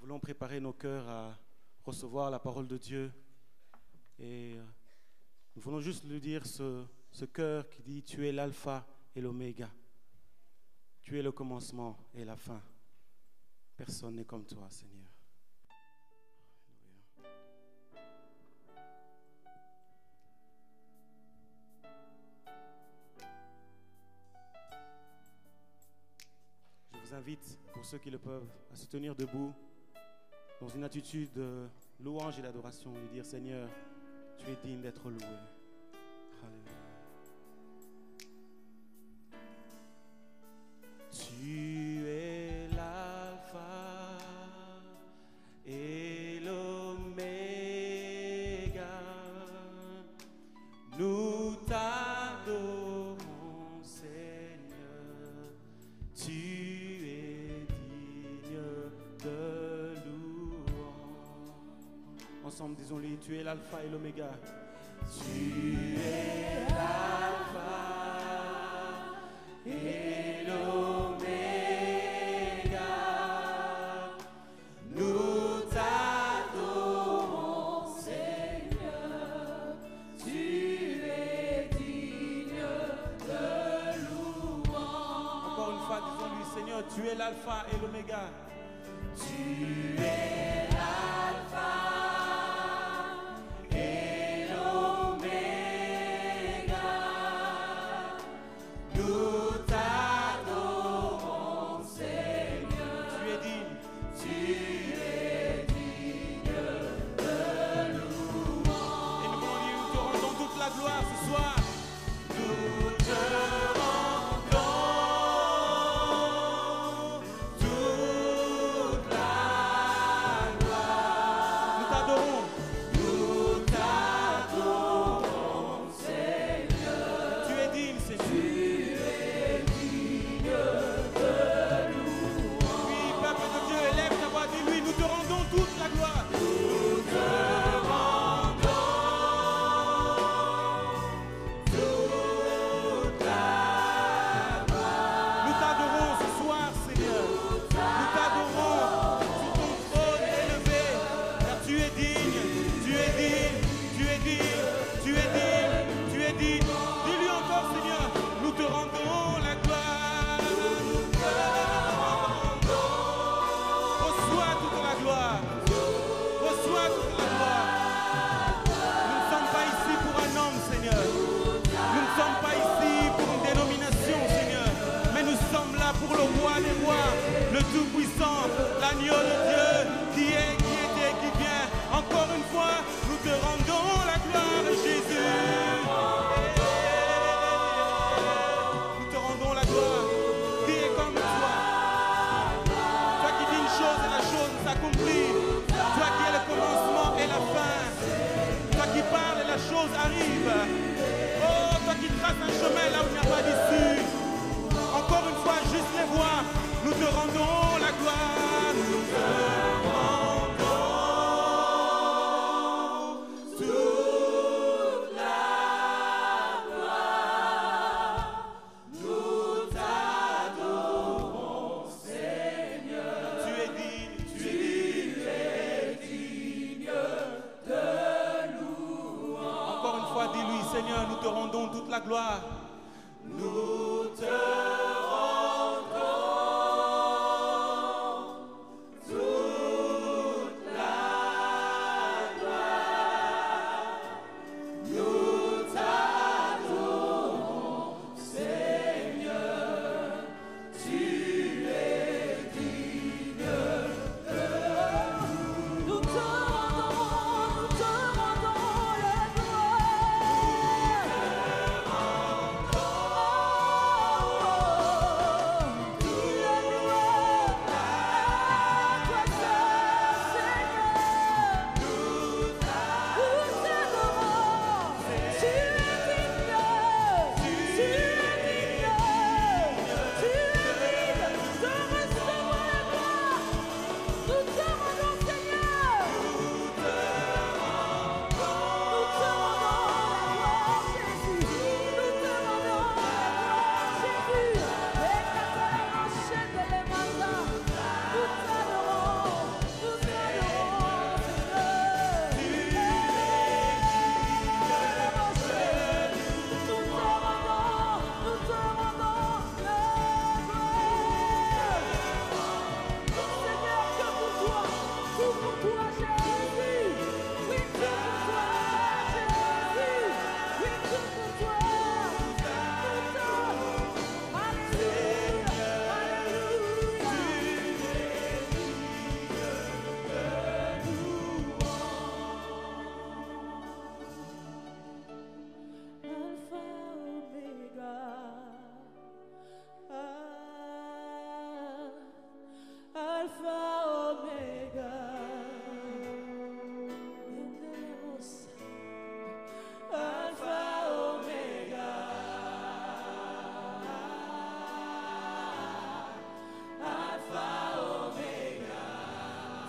voulons préparer nos cœurs à recevoir la parole de Dieu. Et nous voulons juste lui dire ce cœur qui dit « Tu es l'alpha et l'oméga. Tu es le commencement et la fin. Personne n'est comme toi, Seigneur. » Je vous invite, pour ceux qui le peuvent, à se tenir debout dans une attitude de louange et d'adoration et dire « Seigneur, tu es digne d'être loué. » Alléluia. Tu es l'alpha et l'oméga. Nous t'adorons, Seigneur. Tu es digne de louange. Ensemble, disons-le, tu es l'alpha et l'oméga. Tu es l'alpha et l'oméga. Nous t'adorons, Seigneur. Tu es digne de louange. Encore une fois, disons-lui, Seigneur, tu es l'alpha et l'oméga. Tu es l'alpha.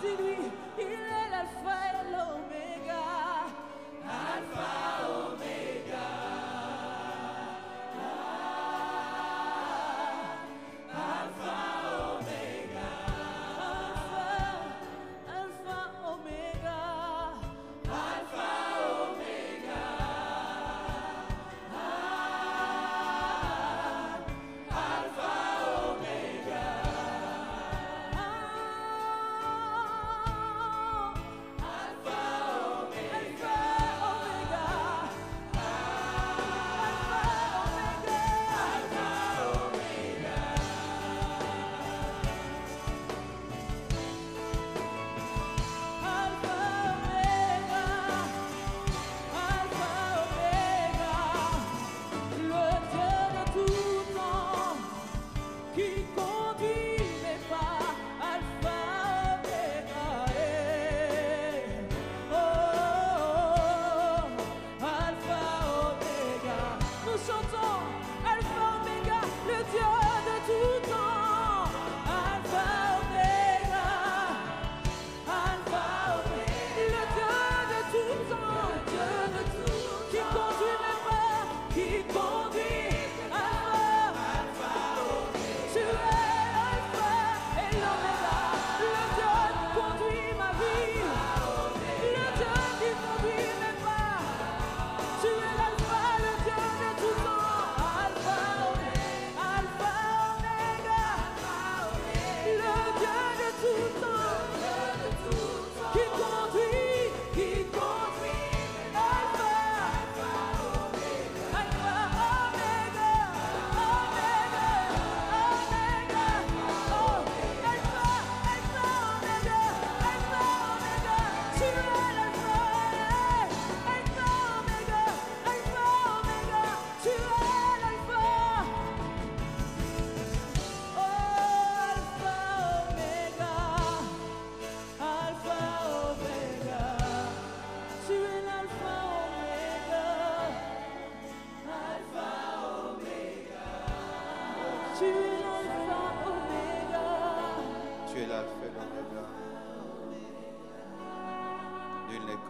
dis-lui, il est l'alpha et l'oméga. Alpha, oméga. Alpha, oméga. Alpha, oméga. Alpha, oméga. Alpha, oméga.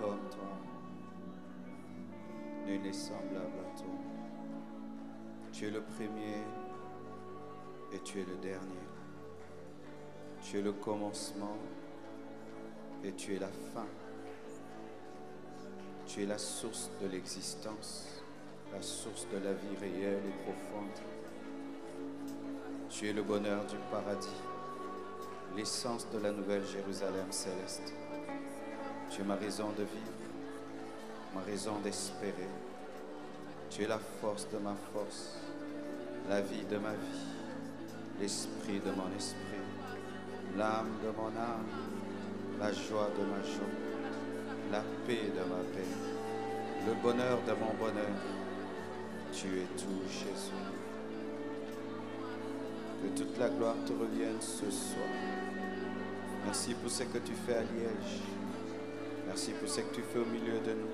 Comme toi, nul n'est semblable à toi. Tu es le premier et tu es le dernier. Tu es le commencement et tu es la fin. Tu es la source de l'existence, la source de la vie réelle et profonde. Tu es le bonheur du paradis, l'essence de la nouvelle Jérusalem céleste. Tu es ma raison de vivre, ma raison d'espérer. Tu es la force de ma force, la vie de ma vie, l'esprit de mon esprit, l'âme de mon âme, la joie de ma joie, la paix de ma paix, le bonheur de mon bonheur. Tu es tout, Jésus. Que toute la gloire te revienne ce soir. Merci pour ce que tu fais à Liège. Merci pour ce que tu fais au milieu de nous.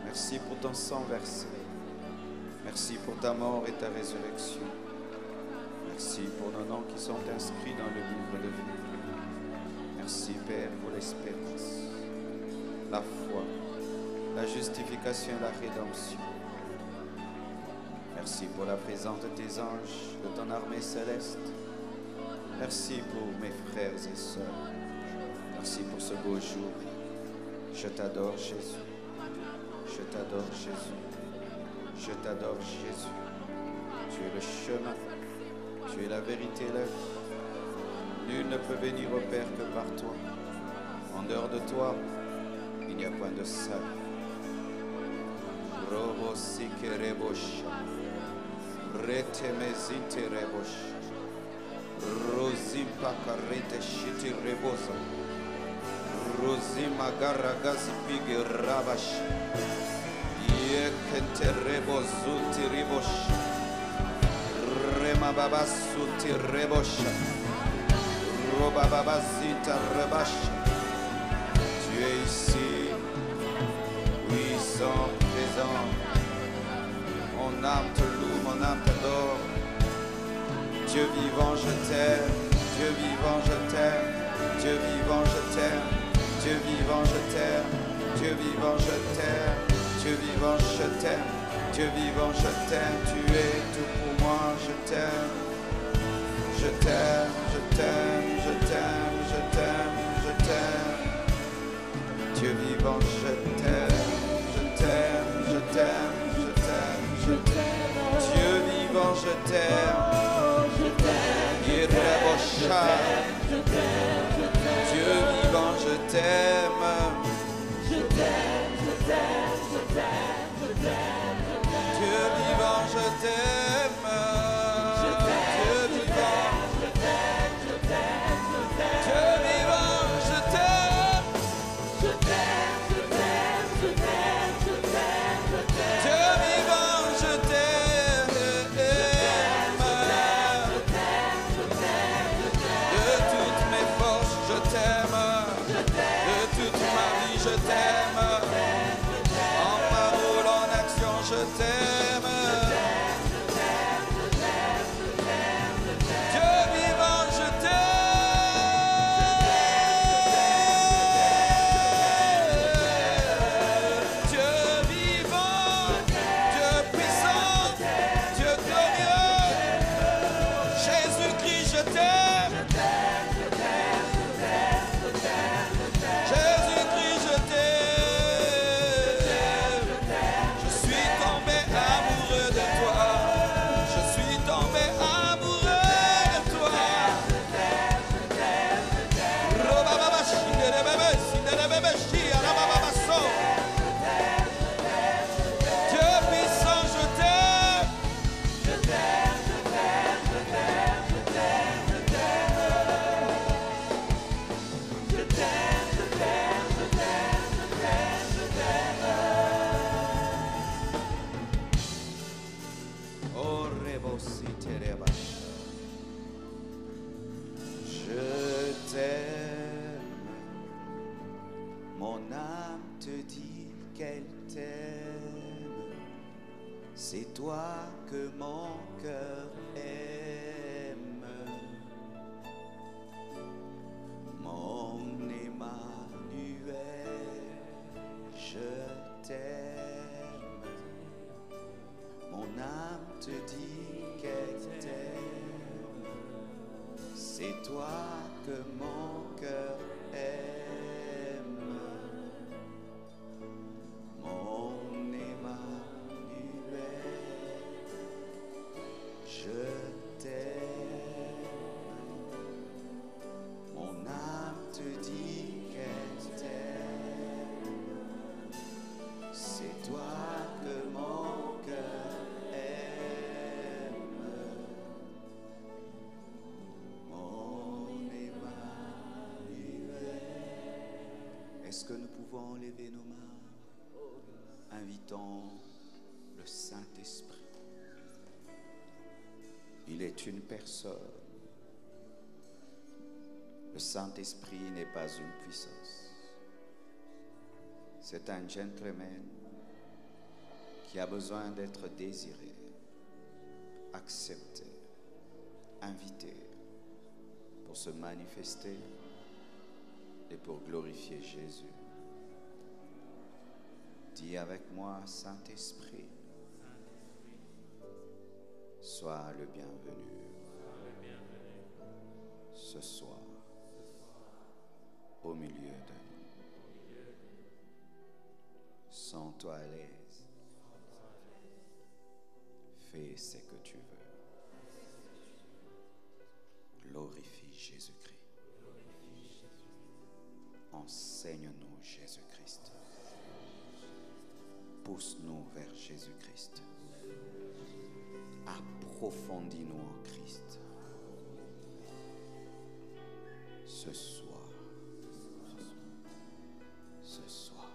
Merci pour ton sang versé. Merci pour ta mort et ta résurrection. Merci pour nos noms qui sont inscrits dans le livre de vie. Merci, Père, pour l'espérance, la foi, la justification et la rédemption. Merci pour la présence de tes anges, de ton armée céleste. Merci pour mes frères et sœurs. Merci pour ce beau jour. Je t'adore, Jésus. Je t'adore, Jésus. Je t'adore, Jésus. Tu es le chemin. Tu es la vérité et la vie. Nul ne peut venir au Père que par toi. En dehors de toi, il n'y a point de salut. Robo sikerebosh. Retemezinte rebosh. Rosimpa karete shiti rebosa. Rosima garagazi pige rabash. Yekente rebozunti ribosh. Rema baba suti rebosh. Roba baba zita rebash. Tu es ici, puissant, présent. Mon âme te loue, mon âme t'adore. Dieu vivant, je t'aime. Dieu vivant, je t'aime. Dieu vivant, je t'aime. Dieu vivant, je t'aime. Dieu vivant, je t'aime. Dieu vivant, je t'aime. Dieu vivant, je t'aime. Tu es tout pour moi, je t'aime. Je t'aime, je t'aime, je t'aime, je t'aime, je t'aime. Dieu vivant, je t'aime. Je t'aime, je t'aime, je t'aime, je t'aime. Dieu vivant, je t'aime. Irréprochable. Dieu vivant, je t'aime. Dieu vivant, je t'aime. Dieu vivant, Dieu vivant, je t'aime. Dieu vivant, je t'aime. De toutes mes forces, je t'aime. De toute ma vie, je t'aime. En parole, en action, je t'aime. Dieu vivant, je t'aime. Dieu vivant, Dieu puissant, Dieu glorieux. Jésus-Christ, je t'aime. Jésus-Christ, je t'aime. Je suis tombé amoureux de toi. Je suis tombé amoureux de toi. Dieu puissant, je t'aime. Oh, rebosite rebacha. Je t'aime. Mon âme te dit qu'elle t'aime. C'est toi que mon cœur aime. Mon Emmanuel, je t'aime. Mon âme te dit qu'elle t'aime. C'est toi que mon cœur aime. Mon Emmanuel, je t'aime. Mon âme te dit qu'elle t'aime. C'est toi que mon cœur aime. Mon Emmanuel. Est-ce que nous pouvons lever nos mains? Invitons le Saint-Esprit. Il est une personne. Le Saint-Esprit n'est pas une puissance. C'est un gentleman qui a besoin d'être désiré, accepté, invité pour se manifester et pour glorifier Jésus. Dis avec moi, Saint-Esprit, sois le bienvenu ce soir au milieu de nous. Sens-toi à l'aise. Fais ce que tu veux. Glorifie Jésus-Christ. Enseigne-nous Jésus-Christ. Pousse-nous vers Jésus-Christ. Approfondis-nous en Christ. Ce soir. Ce soir.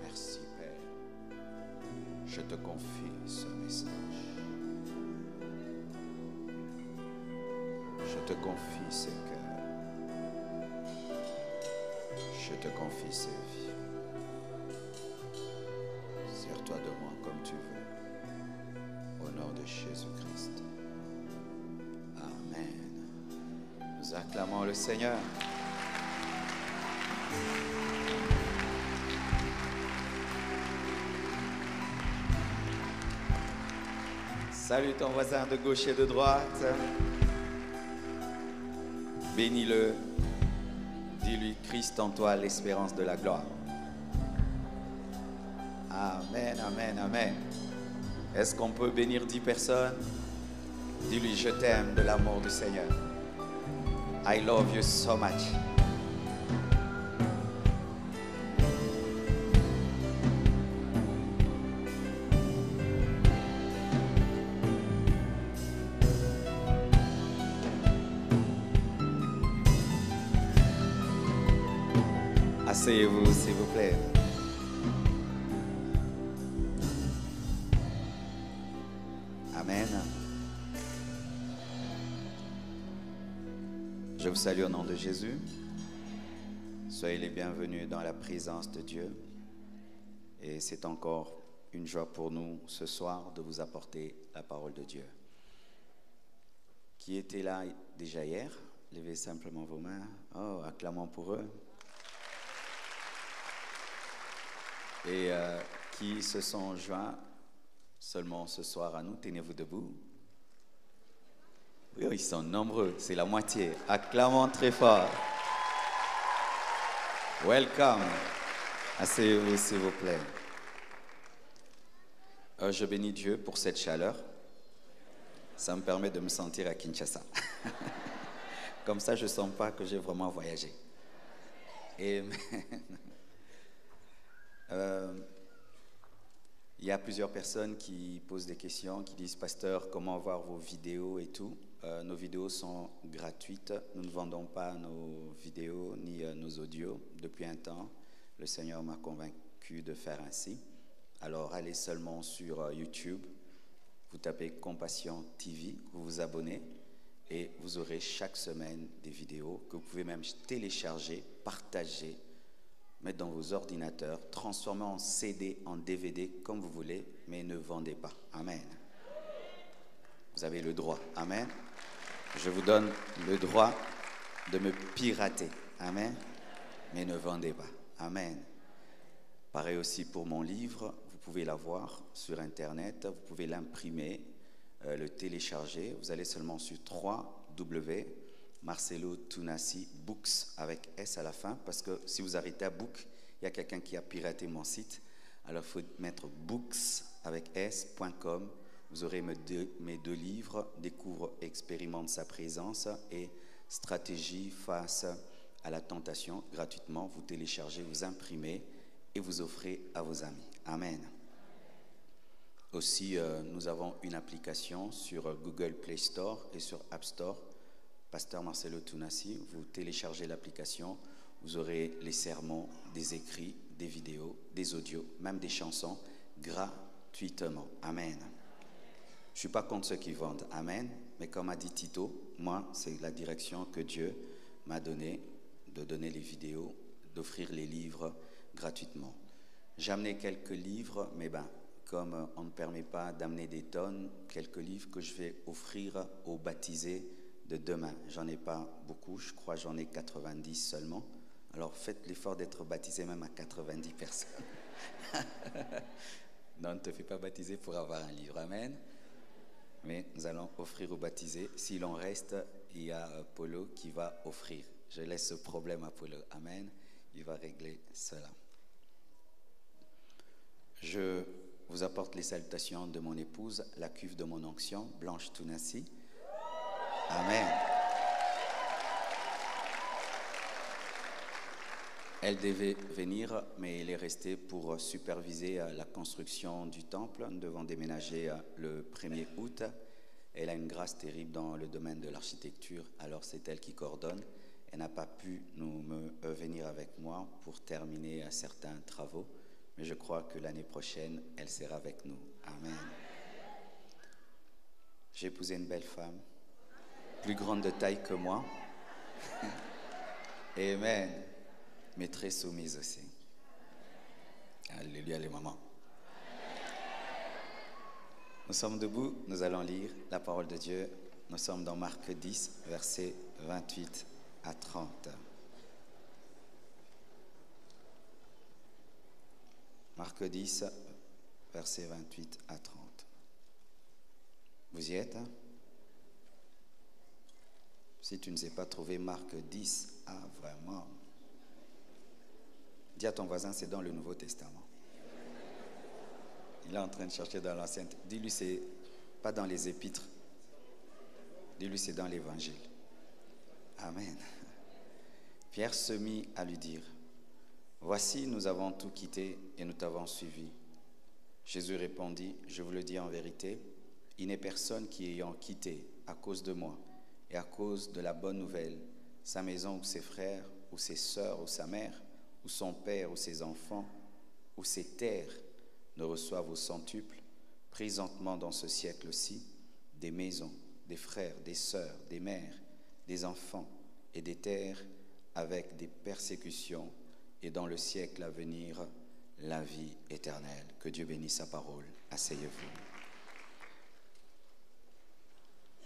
Merci Père. Je te confie ce message. Je te confie ces cœurs. Je te confie ces vies. Nous acclamons le Seigneur. Salue ton voisin de gauche et de droite. Bénis-le. Dis-lui, Christ en toi, l'espérance de la gloire. Amen, amen, amen. Est-ce qu'on peut bénir 10 personnes? Dis-lui, je t'aime de l'amour du Seigneur. I love you so much. Asseyez-vous, s'il vous plaît. Amen. Je vous salue au nom de Jésus. Soyez les bienvenus dans la présence de Dieu. Et c'est encore une joie pour nous ce soir de vous apporter la parole de Dieu. Qui était là déjà hier? Levez simplement vos mains. Oh, acclamons pour eux. Et qui se sont joints seulement ce soir à nous. Tenez-vous debout. Oui, ils sont nombreux, c'est la moitié. Acclamons très fort. Welcome. Asseyez-vous, s'il vous plaît. Je bénis Dieu pour cette chaleur. Ça me permet de me sentir à Kinshasa. Comme ça, je ne sens pas que j'ai vraiment voyagé. Amen. Il y a plusieurs personnes qui posent des questions, qui disent « Pasteur, comment voir vos vidéos et tout ?» Nos vidéos sont gratuites. Nous ne vendons pas nos vidéos ni nos audios. Depuis un temps, le Seigneur m'a convaincu de faire ainsi. Alors, allez seulement sur YouTube, vous tapez « Compassion TV », vous vous abonnez et vous aurez chaque semaine des vidéos que vous pouvez même télécharger, partager, mettre dans vos ordinateurs, transformer en CD, en DVD, comme vous voulez, mais ne vendez pas. Amen. Vous avez le droit. Amen. Je vous donne le droit de me pirater. Amen. Mais ne vendez pas. Amen. Pareil aussi pour mon livre. Vous pouvez l'avoir sur Internet. Vous pouvez l'imprimer, le télécharger. Vous allez seulement sur 3W. Marcelo Tunasi, Books avec S à la fin, parce que si vous arrêtez à Book, il y a quelqu'un qui a piraté mon site. Alors il faut mettre books avec S.com. Vous aurez mes deux livres, Découvre, expérimente sa présence et Stratégie face à la tentation. Gratuitement, vous téléchargez, vous imprimez et vous offrez à vos amis. Amen. Aussi, nous avons une application sur Google Play Store et sur App Store. Pasteur Marcelo Tunasi, vous téléchargez l'application, vous aurez les sermons, des écrits, des vidéos, des audios, même des chansons, gratuitement. Amen. Je ne suis pas contre ceux qui vendent. Amen. Mais comme a dit Tito, moi, c'est la direction que Dieu m'a donnée, de donner les vidéos, d'offrir les livres gratuitement. J'ai amené quelques livres, mais comme on ne permet pas d'amener des tonnes, quelques livres que je vais offrir aux baptisés de demain. J'en ai pas beaucoup, je crois j'en ai 90 seulement. Alors faites l'effort d'être baptisé même à 90 personnes. Non, ne te fais pas baptiser pour avoir un livre. Amen. Mais nous allons offrir aux baptisés. S'il en reste, il y a Polo qui va offrir. Je laisse ce problème à Polo. Amen. Il va régler cela. Je vous apporte les salutations de mon épouse, la cuve de mon onction, Blanche Tunasi. Amen. Elle devait venir, mais elle est restée pour superviser la construction du temple. Nous devons déménager le 1er août. Elle a une grâce terrible dans le domaine de l'architecture, alors c'est elle qui coordonne. Elle n'a pas pu venir avec moi pour terminer certains travaux, mais je crois que l'année prochaine, elle sera avec nous. Amen. J'ai épousé une belle femme, plus grande de taille que moi. Amen. Mais très soumise aussi. Alléluia les mamans. Nous sommes debout, nous allons lire la parole de Dieu. Nous sommes dans Marc 10, versets 28 à 30. Marc 10, versets 28 à 30. Vous y êtes, hein? Si tu ne sais pas trouver Marc 10, ah vraiment. Dis à ton voisin, c'est dans le Nouveau Testament. Il est en train de chercher dans l'Ancien. Dis-lui, c'est pas dans les épîtres. Dis-lui, c'est dans l'Évangile. Amen. Pierre se mit à lui dire, voici, nous avons tout quitté et nous t'avons suivi. Jésus répondit, je vous le dis en vérité, il n'est personne qui ayant quitté à cause de moi et à cause de la bonne nouvelle, sa maison ou ses frères, ou ses sœurs, ou sa mère, ou son père, ou ses enfants, ou ses terres, ne reçoivent au centuple, présentement dans ce siècle-ci, des maisons, des frères, des sœurs, des mères, des enfants et des terres, avec des persécutions, et dans le siècle à venir, la vie éternelle. Que Dieu bénisse sa parole. Asseyez-vous.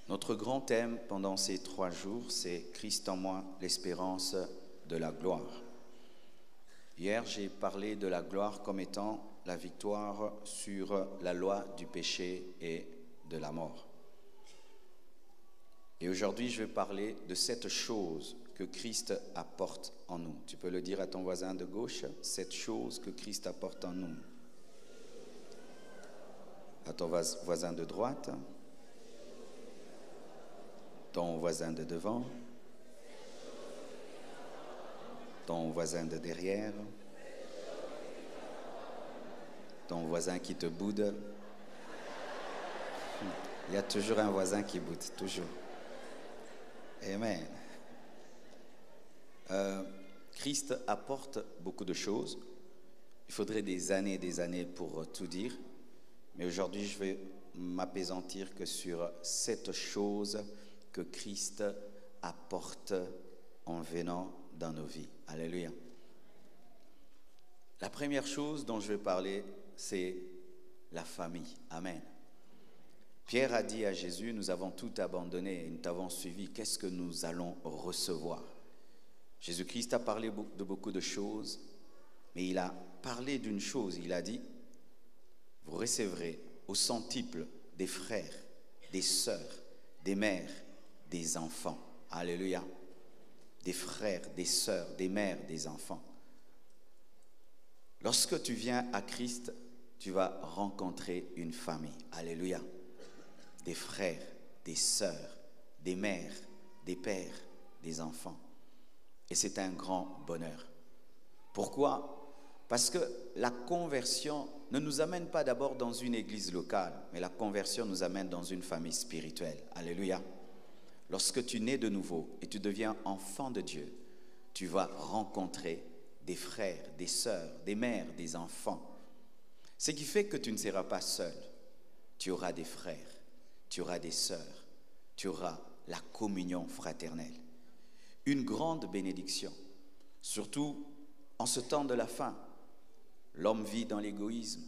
Notre grand thème pendant ces 3 jours, c'est Christ en moi, l'espérance de la gloire. Hier, j'ai parlé de la gloire comme étant la victoire sur la loi du péché et de la mort. Et aujourd'hui, je vais parler de cette chose que Christ apporte en nous. Tu peux le dire à ton voisin de gauche, cette chose que Christ apporte en nous. À ton voisin de droite, ton voisin de devant, ton voisin de derrière, ton voisin qui te boude. Il y a toujours un voisin qui boude, toujours. Amen. Christ apporte beaucoup de choses. Il faudrait des années pour tout dire. Mais aujourd'hui, je vais m'appesantir que sur cette chose que Christ apporte en venant dans nos vies. Alléluia. La première chose dont je vais parler, c'est la famille. Amen. Pierre a dit à Jésus, nous avons tout abandonné et nous t'avons suivi. Qu'est-ce que nous allons recevoir? Jésus-Christ a parlé de beaucoup de choses, mais il a parlé d'une chose. Il a dit, vous recevrez au centuple des frères, des sœurs, des mères, des enfants. Alléluia. Des frères, des sœurs, des mères, des enfants. Lorsque tu viens à Christ, tu vas rencontrer une famille. Alléluia. Des frères, des sœurs, des mères, des pères, des enfants. Et c'est un grand bonheur. Pourquoi? Parce que la conversion ne nous amène pas d'abord dans une église locale, mais la conversion nous amène dans une famille spirituelle. Alléluia. Lorsque tu nais de nouveau et tu deviens enfant de Dieu, tu vas rencontrer des frères, des sœurs, des mères, des enfants. Ce qui fait que tu ne seras pas seul. Tu auras des frères, tu auras des sœurs, tu auras la communion fraternelle. Une grande bénédiction, surtout en ce temps de la fin. L'homme vit dans l'égoïsme.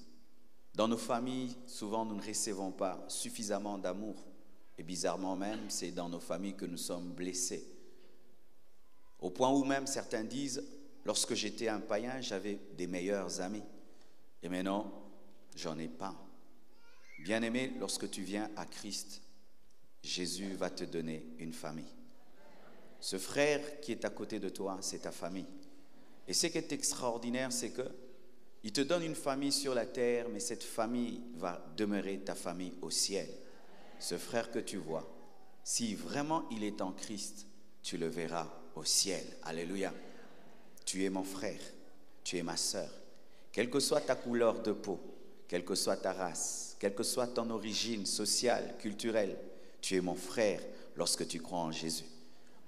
Dans nos familles, souvent nous ne recevons pas suffisamment d'amour. Et bizarrement même, c'est dans nos familles que nous sommes blessés. Au point où même certains disent, lorsque j'étais un païen, j'avais des meilleurs amis. Et maintenant, j'en ai pas. Bien-aimé, lorsque tu viens à Christ, Jésus va te donner une famille. Ce frère qui est à côté de toi, c'est ta famille. Et ce qui est extraordinaire, c'est que il te donne une famille sur la terre, mais cette famille va demeurer ta famille au ciel. Ce frère que tu vois, si vraiment il est en Christ, tu le verras au ciel. Alléluia. Tu es mon frère, tu es ma sœur. Quelle que soit ta couleur de peau, quelle que soit ta race, quelle que soit ton origine sociale, culturelle, tu es mon frère lorsque tu crois en Jésus.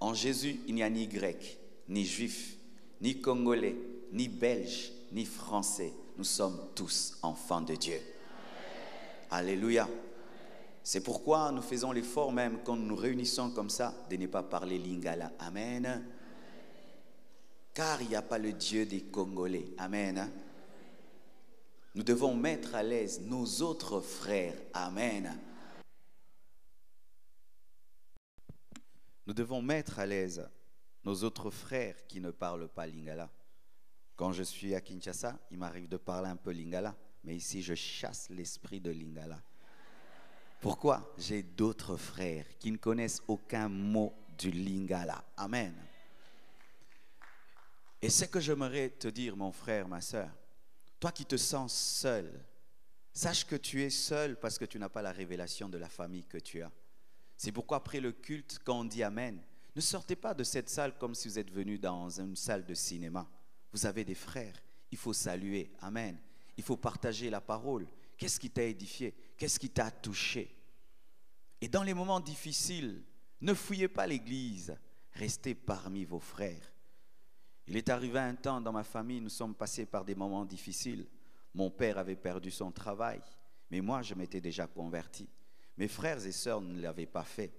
En Jésus, il n'y a ni grec, ni juif, ni congolais, ni belge, ni français. Nous sommes tous enfants de Dieu. Alléluia. C'est pourquoi nous faisons l'effort même quand nous nous réunissons comme ça de ne pas parler lingala. Amen. Car il n'y a pas le Dieu des Congolais. Amen. Nous devons mettre à l'aise nos autres frères. Amen. Nous devons mettre à l'aise nos autres frères qui ne parlent pas lingala. Quand je suis à Kinshasa, il m'arrive de parler un peu lingala, mais ici je chasse l'esprit de lingala. Pourquoi? J'ai d'autres frères qui ne connaissent aucun mot du lingala. Amen. Et ce que j'aimerais te dire, mon frère, ma soeur, toi qui te sens seul, sache que tu es seul parce que tu n'as pas la révélation de la famille que tu as. C'est pourquoi après le culte, quand on dit Amen, ne sortez pas de cette salle comme si vous êtes venu dans une salle de cinéma. Vous avez des frères, il faut saluer. Amen. Il faut partager la parole. Qu'est-ce qui t'a édifié? Qu'est-ce qui t'a touché? Et dans les moments difficiles, ne fouillez pas l'église, restez parmi vos frères. Il est arrivé un temps dans ma famille, nous sommes passés par des moments difficiles. Mon père avait perdu son travail, mais moi je m'étais déjà converti. Mes frères et sœurs ne l'avaient pas fait.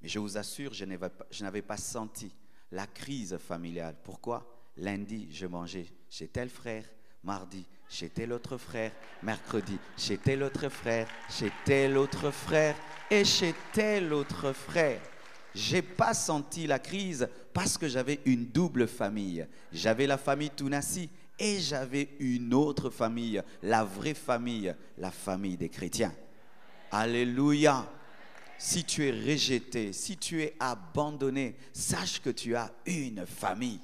Mais je vous assure, je n'avais pas senti la crise familiale. Pourquoi? Lundi, je mangeais chez tel frère. Mardi, chez tel autre frère. Mercredi, chez tel autre frère. Chez tel autre frère. Et chez tel autre frère. Je n'ai pas senti la crise parce que j'avais une double famille. J'avais la famille Tounassi et j'avais une autre famille, la vraie famille, la famille des chrétiens. Alléluia. Si tu es rejeté, si tu es abandonné, sache que tu as une famille.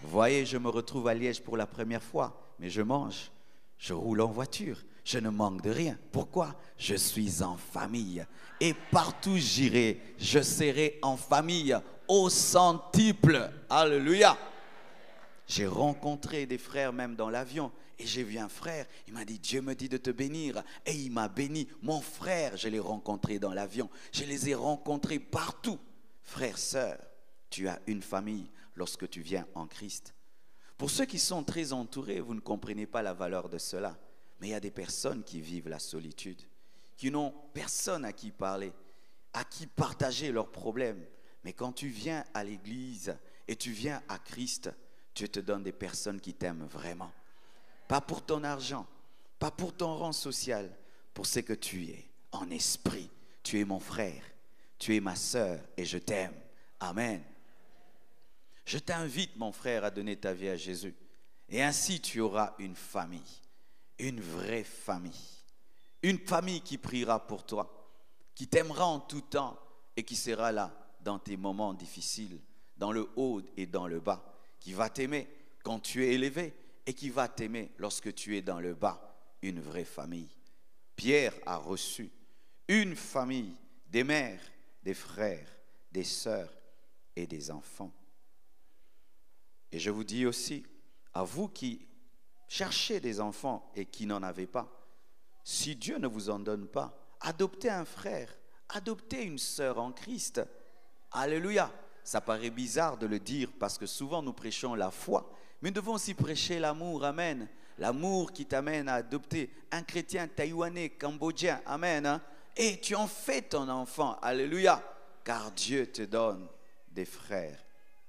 Vous voyez, je me retrouve à Liège pour la première fois, mais je mange, je roule en voiture, je ne manque de rien. Pourquoi? Je suis en famille. Et partout j'irai, je serai en famille, au centuple. Alléluia. J'ai rencontré des frères même dans l'avion. Et j'ai vu un frère, il m'a dit, Dieu me dit de te bénir. Et il m'a béni. Mon frère, je l'ai rencontré dans l'avion. Je les ai rencontrés partout. Frères, sœurs, tu as une famille lorsque tu viens en Christ. Pour ceux qui sont très entourés, vous ne comprenez pas la valeur de cela. Mais il y a des personnes qui vivent la solitude, qui n'ont personne à qui parler, à qui partager leurs problèmes. Mais quand tu viens à l'église et tu viens à Christ, Dieu te donne des personnes qui t'aiment vraiment. Pas pour ton argent, pas pour ton rang social, pour ce que tu es en esprit. Tu es mon frère, tu es ma sœur et je t'aime. Amen. Je t'invite, mon frère, à donner ta vie à Jésus. Et ainsi, tu auras une famille, une vraie famille. Une famille qui priera pour toi, qui t'aimera en tout temps et qui sera là dans tes moments difficiles, dans le haut et dans le bas, qui va t'aimer quand tu es élevé et qui va t'aimer lorsque tu es dans le bas, une vraie famille. Pierre a reçu une famille, des mères, des frères, des sœurs et des enfants. Et je vous dis aussi, à vous qui cherchez des enfants et qui n'en avez pas, si Dieu ne vous en donne pas, adoptez un frère, adoptez une sœur en Christ. Alléluia. Ça paraît bizarre de le dire parce que souvent nous prêchons la foi, mais nous devons aussi prêcher l'amour. Amen. L'amour qui t'amène à adopter un chrétien taïwanais, cambodgien. Amen. Hein? Et tu en fais ton enfant. Alléluia. Car Dieu te donne des frères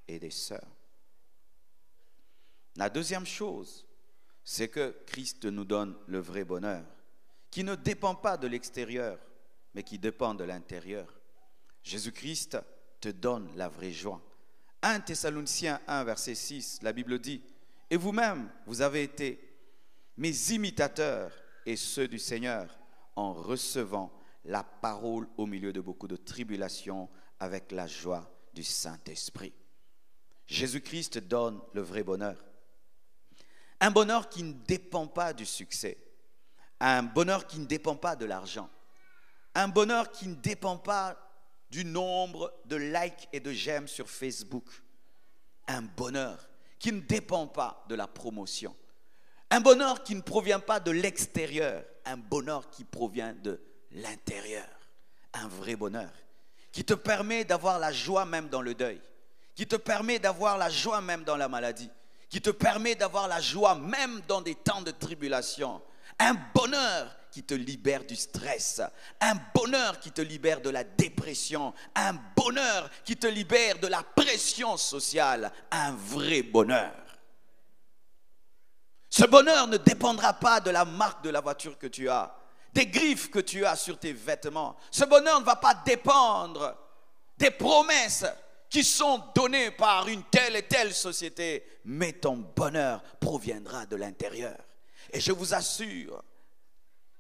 et des sœurs. La deuxième chose, c'est que Christ nous donne le vrai bonheur, qui ne dépend pas de l'extérieur, mais qui dépend de l'intérieur. Jésus-Christ te donne la vraie joie. 1 Thessaloniciens 1, verset 6, la Bible dit, « Et vous-même, vous avez été mes imitateurs et ceux du Seigneur, en recevant la parole au milieu de beaucoup de tribulations avec la joie du Saint-Esprit. » Jésus-Christ donne le vrai bonheur. Un bonheur qui ne dépend pas du succès. Un bonheur qui ne dépend pas de l'argent. Un bonheur qui ne dépend pas du nombre de likes et de j'aime sur Facebook. Un bonheur qui ne dépend pas de la promotion. Un bonheur qui ne provient pas de l'extérieur. Un bonheur qui provient de l'intérieur. Un vrai bonheur qui te permet d'avoir la joie même dans le deuil. Qui te permet d'avoir la joie même dans la maladie. Qui te permet d'avoir la joie même dans des temps de tribulation. Un bonheur qui te libère du stress. Un bonheur qui te libère de la dépression. Un bonheur qui te libère de la pression sociale. Un vrai bonheur. Ce bonheur ne dépendra pas de la marque de la voiture que tu as, des griffes que tu as sur tes vêtements. Ce bonheur ne va pas dépendre des promesses qui sont données par une telle et telle société, mais ton bonheur proviendra de l'intérieur. Et je vous assure,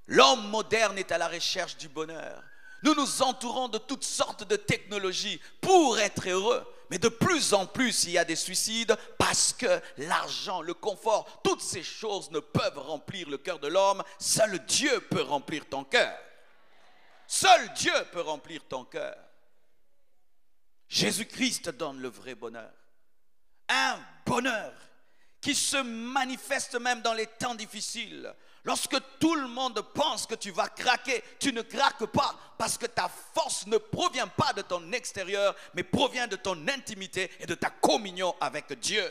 l'homme moderne est à la recherche du bonheur. Nous nous entourons de toutes sortes de technologies pour être heureux. Mais de plus en plus, il y a des suicides parce que l'argent, le confort, toutes ces choses ne peuvent remplir le cœur de l'homme. Seul Dieu peut remplir ton cœur. Seul Dieu peut remplir ton cœur. Jésus-Christ donne le vrai bonheur. Un bonheur qui se manifeste même dans les temps difficiles. Lorsque tout le monde pense que tu vas craquer, tu ne craques pas parce que ta force ne provient pas de ton extérieur, mais provient de ton intimité et de ta communion avec Dieu.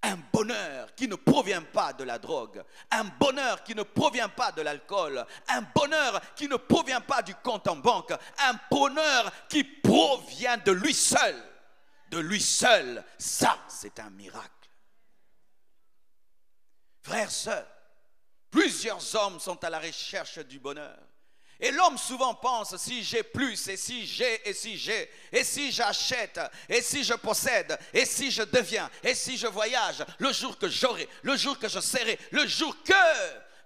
Un bonheur qui ne provient pas de la drogue, un bonheur qui ne provient pas de l'alcool, un bonheur qui ne provient pas du compte en banque, un bonheur qui provient de lui seul. De lui seul, ça c'est un miracle. Frères, sœurs, plusieurs hommes sont à la recherche du bonheur. Et l'homme souvent pense, si j'ai plus, et si j'ai, et si j'ai, et si j'achète, et si je possède, et si je deviens, et si je voyage, le jour que j'aurai, le jour que je serai, le jour que...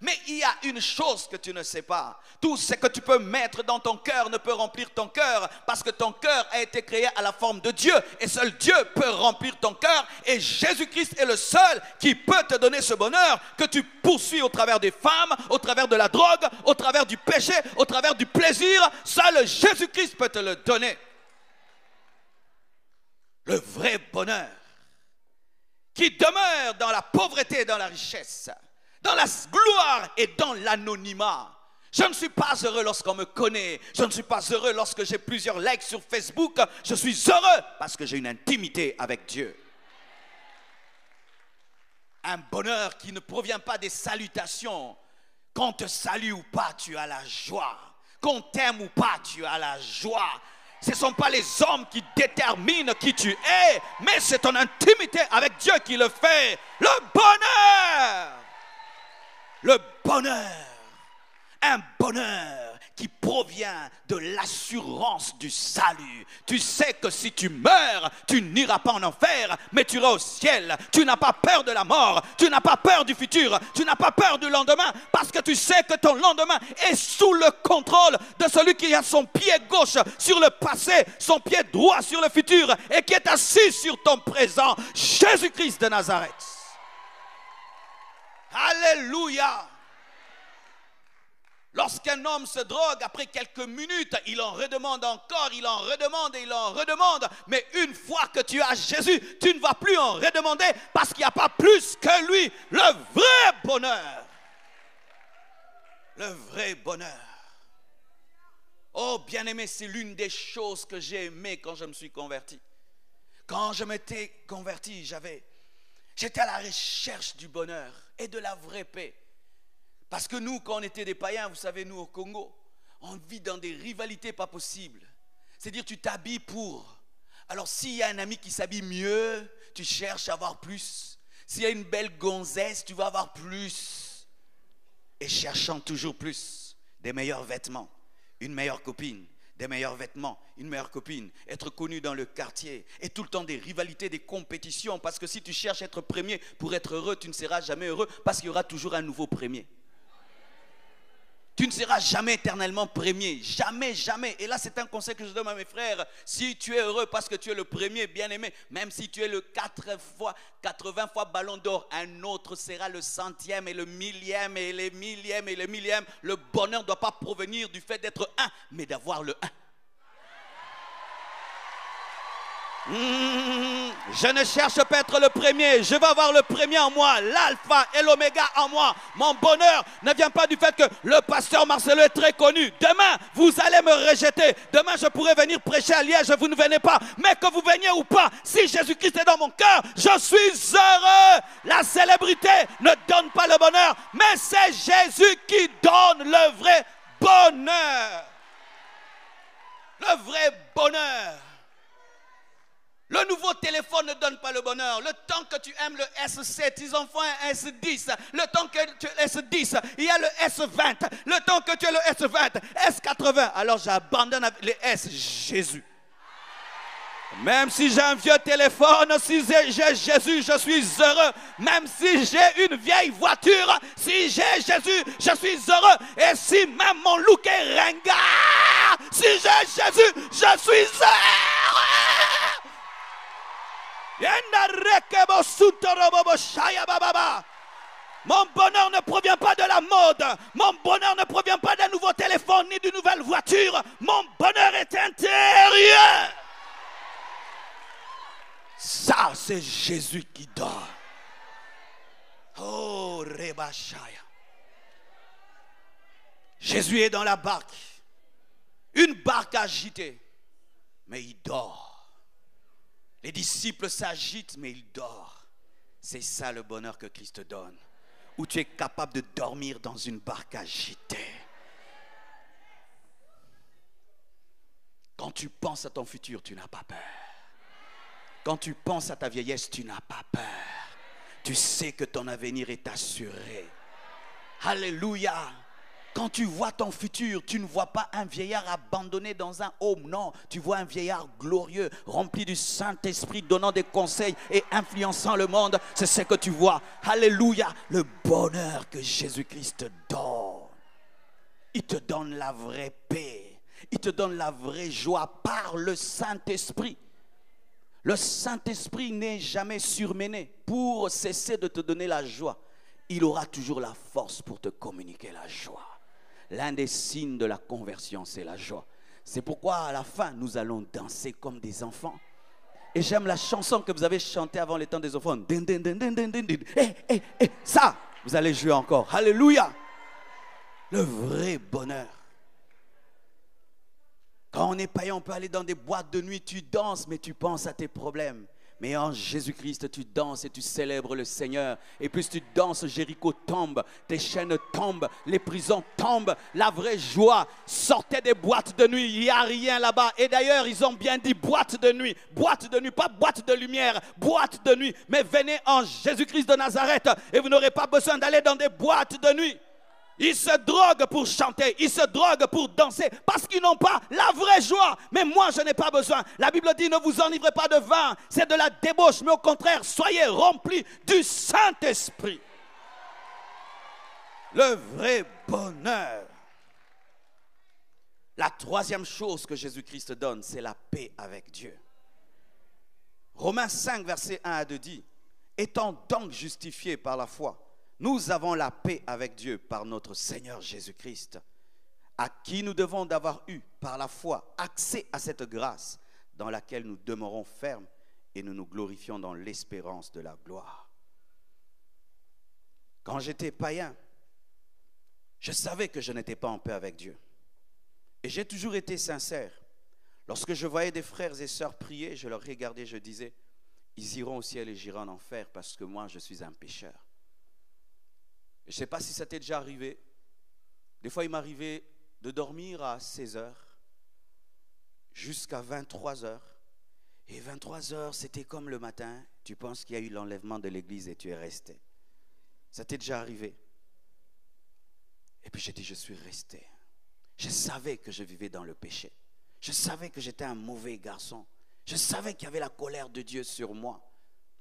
Mais il y a une chose que tu ne sais pas. Tout ce que tu peux mettre dans ton cœur ne peut remplir ton cœur parce que ton cœur a été créé à la forme de Dieu et seul Dieu peut remplir ton cœur et Jésus-Christ est le seul qui peut te donner ce bonheur que tu poursuis au travers des femmes, au travers de la drogue, au travers du péché, au travers du plaisir. Seul Jésus-Christ peut te le donner. Le vrai bonheur qui demeure dans la pauvreté et dans la richesse, dans la gloire et dans l'anonymat. Je ne suis pas heureux lorsqu'on me connaît. Je ne suis pas heureux lorsque j'ai plusieurs likes sur Facebook. Je suis heureux parce que j'ai une intimité avec Dieu. Un bonheur qui ne provient pas des salutations. Qu'on te salue ou pas, tu as la joie. Qu'on t'aime ou pas, tu as la joie. Ce ne sont pas les hommes qui déterminent qui tu es, mais c'est ton intimité avec Dieu qui le fait. Le bonheur! Le bonheur, un bonheur qui provient de l'assurance du salut. Tu sais que si tu meurs, tu n'iras pas en enfer, mais tu iras au ciel. Tu n'as pas peur de la mort, tu n'as pas peur du futur, tu n'as pas peur du lendemain, parce que tu sais que ton lendemain est sous le contrôle de celui qui a son pied gauche sur le passé, son pied droit sur le futur, et qui est assis sur ton présent, Jésus-Christ de Nazareth. Alléluia. Lorsqu'un homme se drogue, après quelques minutes, il en redemande encore, il en redemande et il en redemande. Mais une fois que tu as Jésus, tu ne vas plus en redemander parce qu'il n'y a pas plus que lui. Le vrai bonheur. Le vrai bonheur. Oh bien-aimé, c'est l'une des choses que j'ai aimées quand je me suis converti. Quand je m'étais converti, j'étais à la recherche du bonheur et de la vraie paix. Parce que nous, quand on était des païens, vous savez, nous au Congo, on vit dans des rivalités pas possibles. C'est-à-dire, tu t'habilles pour. Alors, s'il y a un ami qui s'habille mieux, tu cherches à avoir plus. S'il y a une belle gonzesse, tu vas avoir plus. Et cherchant toujours plus, des meilleurs vêtements, une meilleure copine, des meilleurs vêtements, une meilleure copine, être connu dans le quartier, et tout le temps des rivalités, des compétitions, parce que si tu cherches à être premier pour être heureux, tu ne seras jamais heureux, parce qu'il y aura toujours un nouveau premier. Tu ne seras jamais éternellement premier, jamais, jamais. Et là, c'est un conseil que je donne à mes frères. Si tu es heureux parce que tu es le premier, bien-aimé, même si tu es le 80 fois ballon d'or, un autre sera le 100e et le 1000e et les 1000e et le 1000e. Le bonheur ne doit pas provenir du fait d'être un, mais d'avoir le un. Je ne cherche pas à être le premier, je veux avoir le premier en moi, l'alpha et l'oméga en moi. Mon bonheur ne vient pas du fait que le pasteur Marcelo est très connu. Demain, vous allez me rejeter. Demain, je pourrais venir prêcher à Liège, vous ne venez pas. Mais que vous veniez ou pas, si Jésus-Christ est dans mon cœur, je suis heureux. La célébrité ne donne pas le bonheur, mais c'est Jésus qui donne le vrai bonheur. Le vrai bonheur. Le nouveau téléphone ne donne pas le bonheur. Le temps que tu aimes le S7, ils en font un S10. Le temps que tu as le S10, il y a le S20. Le temps que tu as le S20, S80. Alors j'abandonne les S. Jésus. Même si j'ai un vieux téléphone, si j'ai Jésus, je suis heureux. Même si j'ai une vieille voiture, si j'ai Jésus, je suis heureux. Et si même mon look est ringard, si j'ai Jésus, je suis heureux. Mon bonheur ne provient pas de la mode. Mon bonheur ne provient pas d'un nouveau téléphone ni d'une nouvelle voiture. Mon bonheur est intérieur. Ça, c'est Jésus qui dort. Oh, Rebashaya. Jésus est dans la barque. Une barque agitée, mais il dort. Les disciples s'agitent, mais il dort. C'est ça le bonheur que Christ donne. Où tu es capable de dormir dans une barque agitée. Quand tu penses à ton futur, tu n'as pas peur. Quand tu penses à ta vieillesse, tu n'as pas peur. Tu sais que ton avenir est assuré. Alléluia. Quand tu vois ton futur, tu ne vois pas un vieillard abandonné dans un home. Non, tu vois un vieillard glorieux, rempli du Saint-Esprit, donnant des conseils et influençant le monde. C'est ce que tu vois. Alléluia. Le bonheur que Jésus-Christ donne. Il te donne la vraie paix. Il te donne la vraie joie par le Saint-Esprit. Le Saint-Esprit n'est jamais surmené pour cesser de te donner la joie. Il aura toujours la force pour te communiquer la joie. L'un des signes de la conversion, c'est la joie. C'est pourquoi à la fin, nous allons danser comme des enfants. Et j'aime la chanson que vous avez chantée avant les temps des enfants. Ça, vous allez jouer encore. Alléluia. Le vrai bonheur. Quand on est païen, on peut aller dans des boîtes de nuit, tu danses, mais tu penses à tes problèmes. Mais en Jésus-Christ, tu danses et tu célèbres le Seigneur. Et puis tu danses, Jéricho tombe, tes chaînes tombent, les prisons tombent. La vraie joie sortait des boîtes de nuit, il n'y a rien là-bas. Et d'ailleurs, ils ont bien dit boîte de nuit, pas boîte de lumière, boîte de nuit. Mais venez en Jésus-Christ de Nazareth et vous n'aurez pas besoin d'aller dans des boîtes de nuit. Ils se droguent pour chanter, ils se droguent pour danser parce qu'ils n'ont pas la vraie joie. Mais moi, je n'ai pas besoin. La Bible dit, ne vous enivrez pas de vin, c'est de la débauche. Mais au contraire, soyez remplis du Saint-Esprit. Le vrai bonheur. La troisième chose que Jésus-Christ donne, c'est la paix avec Dieu. Romains 5, verset 1 à 2 dit, étant donc justifiés par la foi, nous avons la paix avec Dieu par notre Seigneur Jésus-Christ, à qui nous devons d'avoir eu par la foi accès à cette grâce dans laquelle nous demeurons fermes et nous nous glorifions dans l'espérance de la gloire. Quand j'étais païen, je savais que je n'étais pas en paix avec Dieu. Et j'ai toujours été sincère. Lorsque je voyais des frères et sœurs prier, je leur regardais, je disais, ils iront au ciel et j'irai en enfer parce que moi je suis un pécheur. Je ne sais pas si ça t'est déjà arrivé. Des fois, il m'arrivait de dormir à 16 heures jusqu'à 23 heures. Et 23 heures, c'était comme le matin. Tu penses qu'il y a eu l'enlèvement de l'église et tu es resté. Ça t'est déjà arrivé. Et puis j'ai dit, je suis resté. Je savais que je vivais dans le péché. Je savais que j'étais un mauvais garçon. Je savais qu'il y avait la colère de Dieu sur moi.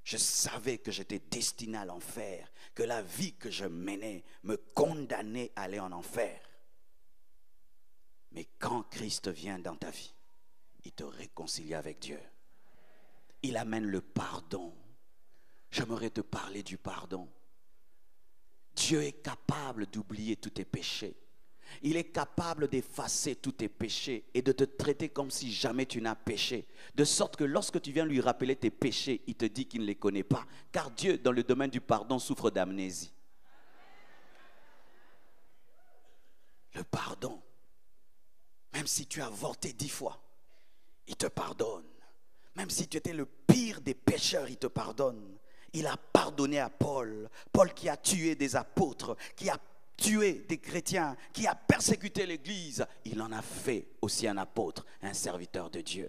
Je savais que j'étais destiné à l'enfer, que la vie que je menais me condamnait à aller en enfer. Mais quand Christ vient dans ta vie, il te réconcilie avec Dieu. Il amène le pardon. J'aimerais te parler du pardon. Dieu est capable d'oublier tous tes péchés. Il est capable d'effacer tous tes péchés et de te traiter comme si jamais tu n'as péché. De sorte que lorsque tu viens lui rappeler tes péchés, il te dit qu'il ne les connaît pas. Car Dieu, dans le domaine du pardon, souffre d'amnésie. Le pardon, même si tu as avorté 10 fois, il te pardonne. Même si tu étais le pire des pécheurs, il te pardonne. Il a pardonné à Paul. Paul qui a tué des apôtres, qui a tué des chrétiens, qui a persécuté l'église. Il en a fait aussi un apôtre, un serviteur de Dieu.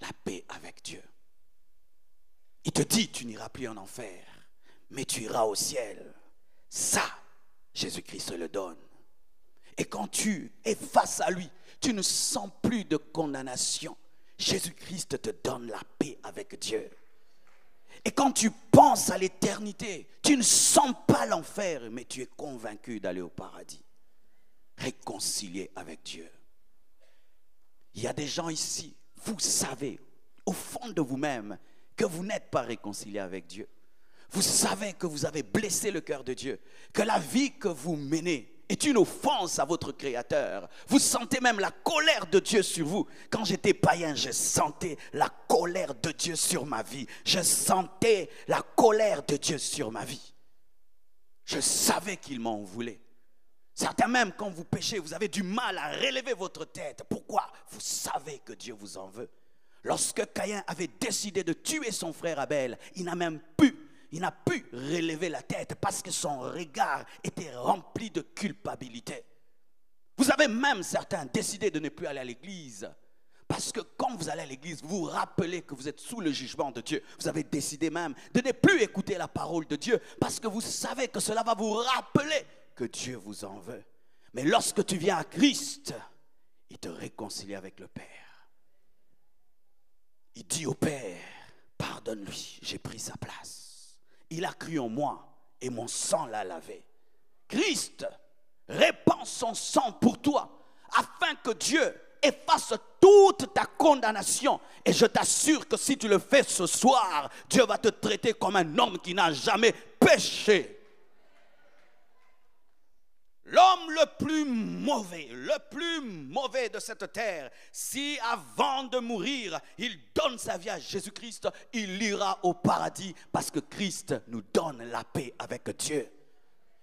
la paix avec Dieu. Il te dit, tu n'iras plus en enfer, mais tu iras au ciel. Ça, Jésus-Christ le donne. Et quand tu es face à lui, tu ne sens plus de condamnation. Jésus-Christ te donne la paix avec Dieu. Et quand tu penses à l'éternité, tu ne sens pas l'enfer, mais tu es convaincu d'aller au paradis, réconcilié avec Dieu. Il y a des gens ici, vous savez, au fond de vous-même, que vous n'êtes pas réconcilié avec Dieu. Vous savez que vous avez blessé le cœur de Dieu, que la vie que vous menez est une offense à votre Créateur. Vous sentez même la colère de Dieu sur vous. Quand j'étais païen, je sentais la colère de Dieu sur ma vie. Je sentais la colère de Dieu sur ma vie. Je savais qu'il m'en voulait. Certains même, quand vous péchez, vous avez du mal à relever votre tête. Pourquoi? Vous savez que Dieu vous en veut. Lorsque Caïn avait décidé de tuer son frère Abel, il n'a pu relever la tête parce que son regard était rempli de culpabilité. Vous avez même certains décidé de ne plus aller à l'église parce que quand vous allez à l'église, vous vous rappelez que vous êtes sous le jugement de Dieu. Vous avez décidé même de ne plus écouter la parole de Dieu parce que vous savez que cela va vous rappeler que Dieu vous en veut. Mais lorsque tu viens à Christ, il te réconcilie avec le Père. Il dit au Père, pardonne-lui, j'ai pris sa place. Il a cru en moi et mon sang l'a lavé. Christ répand son sang pour toi afin que Dieu efface toute ta condamnation. Et je t'assure que si tu le fais ce soir, Dieu va te traiter comme un homme qui n'a jamais péché. L'homme le plus mauvais de cette terre, si avant de mourir, il donne sa vie à Jésus-Christ, il ira au paradis parce que Christ nous donne la paix avec Dieu.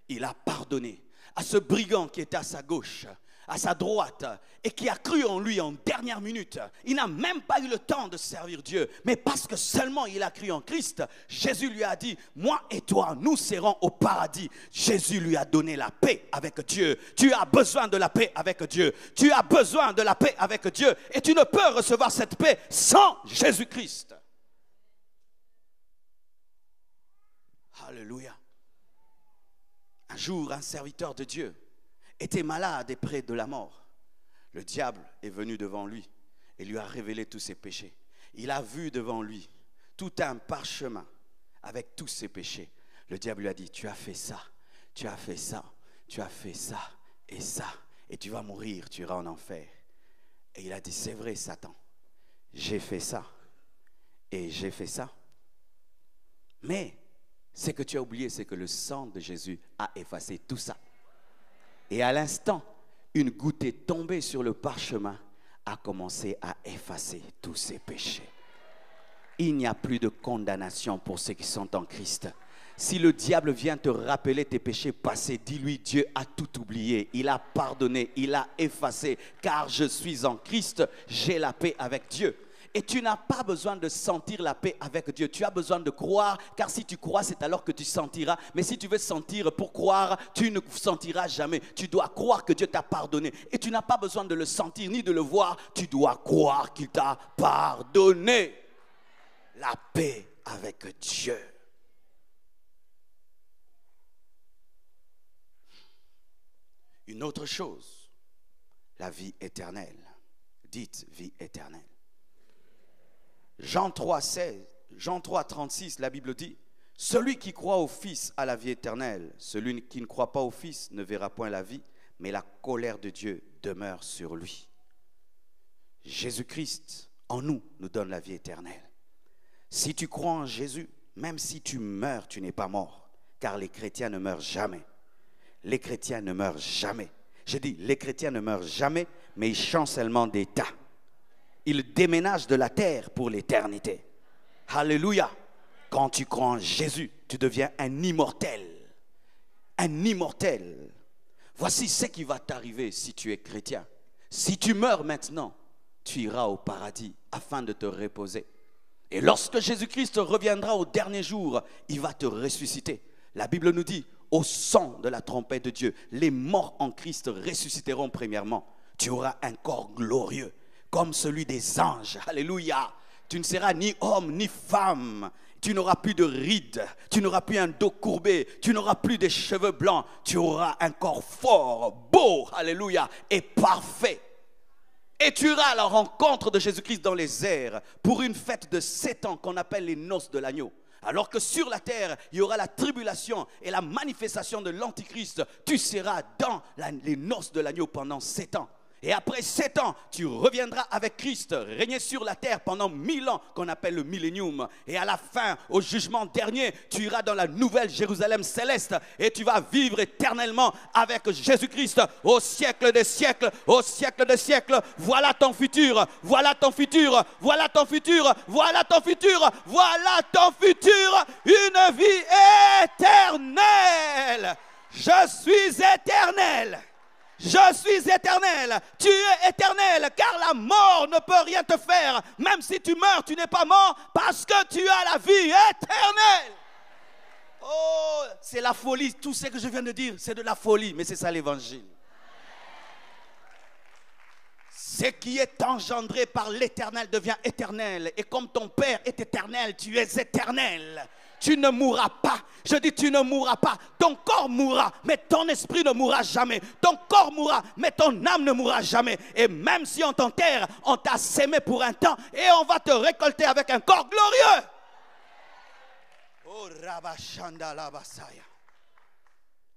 Il a pardonné à ce brigand qui était à sa gauche, à sa droite, et qui a cru en lui en dernière minute. Il n'a même pas eu le temps de servir Dieu, mais parce que seulement il a cru en Christ, Jésus lui a dit, moi et toi, nous serons au paradis. Jésus lui a donné la paix avec Dieu. Tu as besoin de la paix avec Dieu. Tu as besoin de la paix avec Dieu, et tu ne peux recevoir cette paix sans Jésus-Christ. Alléluia. Un jour, un serviteur de Dieu était malade et près de la mort. Le diable est venu devant lui et lui a révélé tous ses péchés. Il a vu devant lui tout un parchemin avec tous ses péchés. Le diable lui a dit, tu as fait ça, tu as fait ça, tu as fait ça, et tu vas mourir, tu iras en enfer. Et il a dit, c'est vrai Satan, j'ai fait ça, et j'ai fait ça. Mais ce que tu as oublié, c'est que le sang de Jésus a effacé tout ça. Et à l'instant, une goutte est tombée sur le parchemin, a commencé à effacer tous ses péchés. Il n'y a plus de condamnation pour ceux qui sont en Christ. Si le diable vient te rappeler tes péchés passés, dis-lui, Dieu a tout oublié, il a pardonné, il a effacé, car je suis en Christ, j'ai la paix avec Dieu. Et tu n'as pas besoin de sentir la paix avec Dieu. Tu as besoin de croire, car si tu crois, c'est alors que tu sentiras. Mais si tu veux sentir pour croire, tu ne sentiras jamais. Tu dois croire que Dieu t'a pardonné. Et tu n'as pas besoin de le sentir ni de le voir. Tu dois croire qu'il t'a pardonné. La paix avec Dieu. Une autre chose, la vie éternelle. Dites vie éternelle. Jean 3, 36, la Bible dit, celui qui croit au Fils a la vie éternelle. Celui qui ne croit pas au Fils ne verra point la vie, mais la colère de Dieu demeure sur lui. Jésus-Christ, en nous donne la vie éternelle. Si tu crois en Jésus, même si tu meurs, tu n'es pas mort, car les chrétiens ne meurent jamais. Les chrétiens ne meurent jamais. Je dis, les chrétiens ne meurent jamais, mais ils changent seulement d'état. Ils déménagent de la terre pour l'éternité. Alléluia. Quand tu crois en Jésus, tu deviens un immortel. Un immortel. Voici ce qui va t'arriver si tu es chrétien. Si tu meurs maintenant, tu iras au paradis afin de te reposer. Et lorsque Jésus-Christ reviendra au dernier jour, il va te ressusciter. La Bible nous dit, au son de la trompette de Dieu, les morts en Christ ressusciteront premièrement. Tu auras un corps glorieux, comme celui des anges. Alléluia. Tu ne seras ni homme ni femme. Tu n'auras plus de rides, tu n'auras plus un dos courbé, tu n'auras plus des cheveux blancs. Tu auras un corps fort, beau, alléluia, et parfait. Et tu iras à la rencontre de Jésus-Christ dans les airs pour une fête de 7 ans qu'on appelle les noces de l'agneau. Alors que sur la terre, il y aura la tribulation et la manifestation de l'Antichrist. Tu seras dans les noces de l'agneau pendant 7 ans. Et après 7 ans, tu reviendras avec Christ, régner sur la terre pendant 1000 ans, qu'on appelle le millénium. Et à la fin, au jugement dernier, tu iras dans la nouvelle Jérusalem céleste et tu vas vivre éternellement avec Jésus-Christ au siècle des siècles, au siècle des siècles. Voilà ton futur, voilà ton futur, voilà ton futur, voilà ton futur, voilà ton futur, une vie éternelle. Je suis éternel. Je suis éternel, tu es éternel, car la mort ne peut rien te faire. Même si tu meurs, tu n'es pas mort parce que tu as la vie éternelle. Oh, c'est la folie. Tout ce que je viens de dire, c'est de la folie, mais c'est ça l'évangile. Ce qui est engendré par l'éternel devient éternel. Et comme ton Père est éternel, tu es éternel. Tu ne mourras pas. Je dis tu ne mourras pas. Ton corps mourra, mais ton esprit ne mourra jamais. Ton corps mourra, mais ton âme ne mourra jamais. Et même si on t'enterre, on t'a sémé pour un temps et on va te récolter avec un corps glorieux. Oh, Rabashanda Labasaya.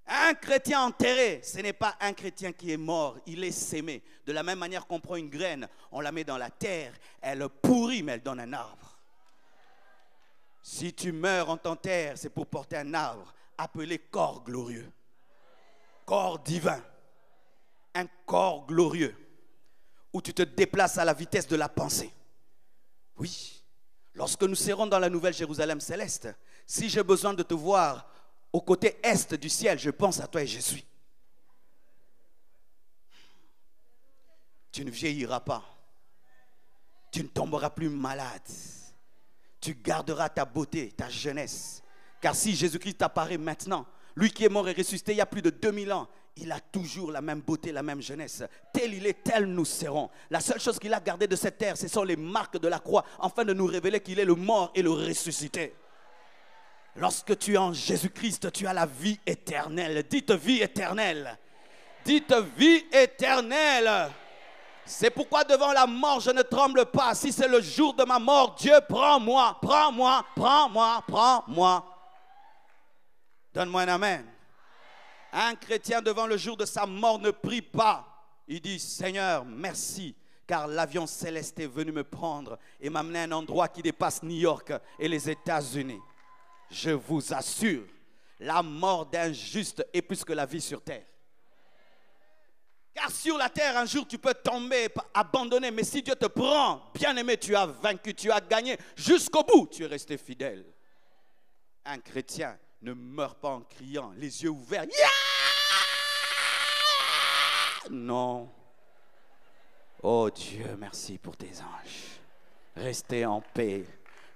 Un chrétien enterré, ce n'est pas un chrétien qui est mort, il est sémé. De la même manière qu'on prend une graine, on la met dans la terre, elle pourrit, mais elle donne un arbre. Si tu meurs, on t'enterre, c'est pour porter un arbre appelé corps glorieux. Corps divin. Un corps glorieux où tu te déplaces à la vitesse de la pensée. Oui, lorsque nous serons dans la nouvelle Jérusalem céleste, si j'ai besoin de te voir au côté est du ciel, je pense à toi et je suis. Tu ne vieilliras pas. Tu ne tomberas plus malade. Tu garderas ta beauté, ta jeunesse. Car si Jésus-Christ apparaît maintenant, lui qui est mort et ressuscité il y a plus de 2000 ans, il a toujours la même beauté, la même jeunesse. Tel il est, tel nous serons. La seule chose qu'il a gardée de cette terre, ce sont les marques de la croix, afin de nous révéler qu'il est le mort et le ressuscité. Lorsque tu es en Jésus-Christ, tu as la vie éternelle. Dites vie éternelle. Dites vie éternelle. C'est pourquoi devant la mort, je ne tremble pas. Si c'est le jour de ma mort, Dieu, prends-moi, prends-moi, prends-moi, prends-moi. Donne-moi un amen. Un chrétien devant le jour de sa mort ne prie pas. Il dit, Seigneur, merci, car l'avion céleste est venu me prendre et m'amener à un endroit qui dépasse New York et les États-Unis. Je vous assure, la mort d'un juste est plus que la vie sur terre. Car sur la terre, un jour, tu peux tomber, abandonner. Mais si Dieu te prend, bien-aimé, tu as vaincu, tu as gagné. Jusqu'au bout, tu es resté fidèle. Un chrétien ne meurt pas en criant, les yeux ouverts. Yeah! Non. Oh Dieu, merci pour tes anges. Restez en paix.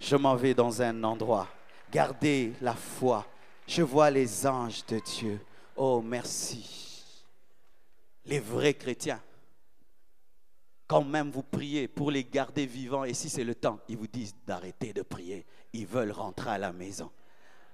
Je m'en vais dans un endroit. Gardez la foi. Je vois les anges de Dieu. Oh, merci. Les vrais chrétiens, quand même vous priez pour les garder vivants, et si c'est le temps, ils vous disent d'arrêter de prier. Ils veulent rentrer à la maison.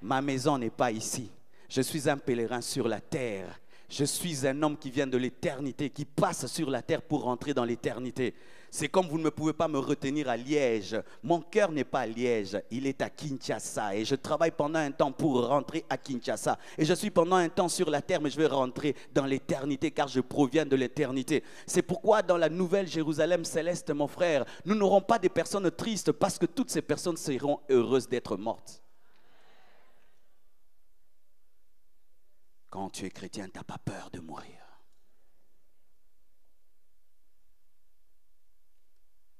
Ma maison n'est pas ici. Je suis un pèlerin sur la terre. Je suis un homme qui vient de l'éternité, qui passe sur la terre pour rentrer dans l'éternité. C'est comme vous ne pouvez pas me retenir à Liège. Mon cœur n'est pas à Liège, il est à Kinshasa. Et je travaille pendant un temps pour rentrer à Kinshasa. Et je suis pendant un temps sur la terre, mais je vais rentrer dans l'éternité car je proviens de l'éternité. C'est pourquoi dans la nouvelle Jérusalem céleste, mon frère, nous n'aurons pas des personnes tristes parce que toutes ces personnes seront heureuses d'être mortes. Quand tu es chrétien, tu n'as pas peur de mourir.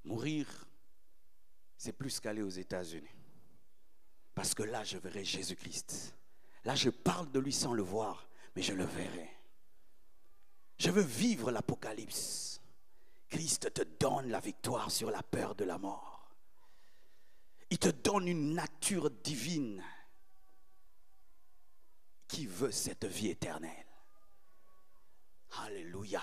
Mourir, c'est plus qu'aller aux États-Unis. Parce que là, je verrai Jésus-Christ. Là, je parle de lui sans le voir, mais je le verrai. Je veux vivre l'Apocalypse. Christ te donne la victoire sur la peur de la mort. Il te donne une nature divine qui veut cette vie éternelle. Alléluia.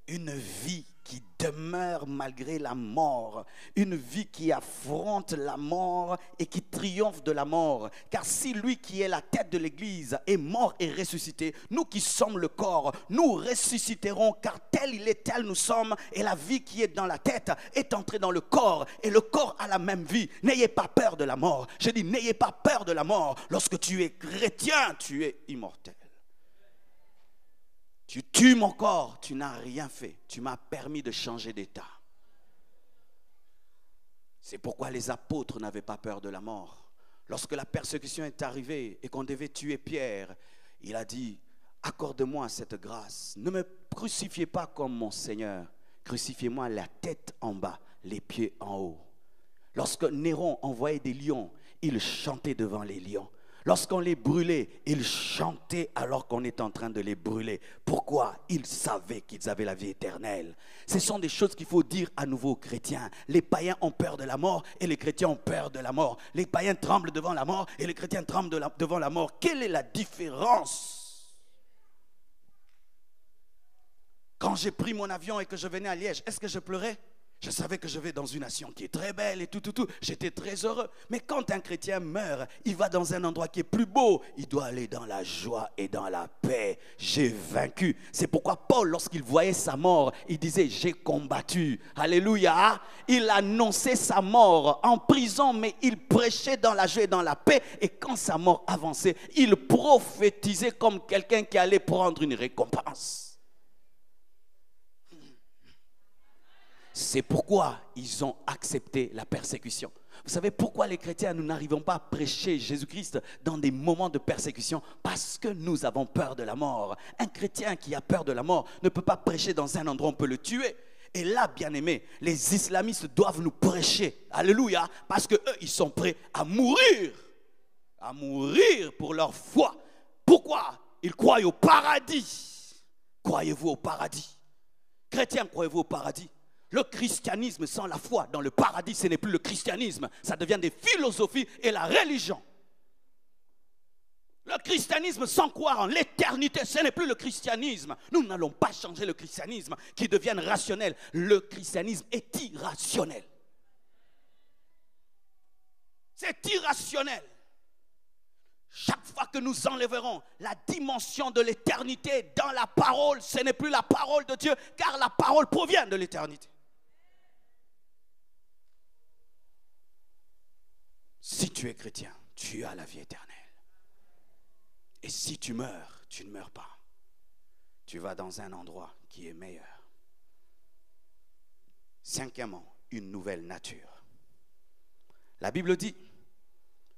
Une vie qui donne demeure malgré la mort, une vie qui affronte la mort et qui triomphe de la mort. Car si lui qui est la tête de l'Église est mort et ressuscité, nous qui sommes le corps, nous ressusciterons, car tel il est, tel nous sommes, et la vie qui est dans la tête est entrée dans le corps, et le corps a la même vie. N'ayez pas peur de la mort. Je dis, n'ayez pas peur de la mort. Lorsque tu es chrétien, tu es immortel. Tu tues mon corps, tu n'as rien fait. Tu m'as permis de changer d'état. C'est pourquoi les apôtres n'avaient pas peur de la mort. Lorsque la persécution est arrivée et qu'on devait tuer Pierre, il a dit, accorde-moi cette grâce. Ne me crucifiez pas comme mon Seigneur. Crucifiez-moi la tête en bas, les pieds en haut. Lorsque Néron envoyait des lions, il chantait devant les lions. Lorsqu'on les brûlait, ils chantaient alors qu'on est en train de les brûler. Pourquoi? Ils savaient qu'ils avaient la vie éternelle. Ce sont des choses qu'il faut dire à nouveau aux chrétiens. Les païens ont peur de la mort et les chrétiens ont peur de la mort. Les païens tremblent devant la mort et les chrétiens tremblent devant la mort. Quelle est la différence? Quand j'ai pris mon avion et que je venais à Liège, est-ce que je pleurais? Je savais que je vais dans une nation qui est très belle et tout. J'étais très heureux. Mais quand un chrétien meurt, il va dans un endroit qui est plus beau. Il doit aller dans la joie et dans la paix. J'ai vaincu. C'est pourquoi Paul, lorsqu'il voyait sa mort, il disait, j'ai combattu. Alléluia. Il annonçait sa mort en prison, mais il prêchait dans la joie et dans la paix. Et quand sa mort avançait, il prophétisait comme quelqu'un qui allait prendre une récompense. C'est pourquoi ils ont accepté la persécution. Vous savez pourquoi les chrétiens, nous n'arrivons pas à prêcher Jésus-Christ dans des moments de persécution? Parce que nous avons peur de la mort. Un chrétien qui a peur de la mort ne peut pas prêcher dans un endroit où on peut le tuer. Et là, bien aimés, les islamistes doivent nous prêcher. Alléluia. Parce qu'eux, ils sont prêts à mourir. À mourir pour leur foi. Pourquoi? Ils croient au paradis. Croyez-vous au paradis? Chrétiens, croyez-vous au paradis? Le christianisme sans la foi dans le paradis, ce n'est plus le christianisme. Ça devient des philosophies et la religion. Le christianisme sans croire en l'éternité, ce n'est plus le christianisme. Nous n'allons pas changer le christianisme qui devienne rationnel. Le christianisme est irrationnel. C'est irrationnel. Chaque fois que nous enlèverons la dimension de l'éternité dans la parole, ce n'est plus la parole de Dieu, car la parole provient de l'éternité. Si tu es chrétien, tu as la vie éternelle. Et si tu meurs, tu ne meurs pas. Tu vas dans un endroit qui est meilleur. Cinquièmement, une nouvelle nature. La Bible dit,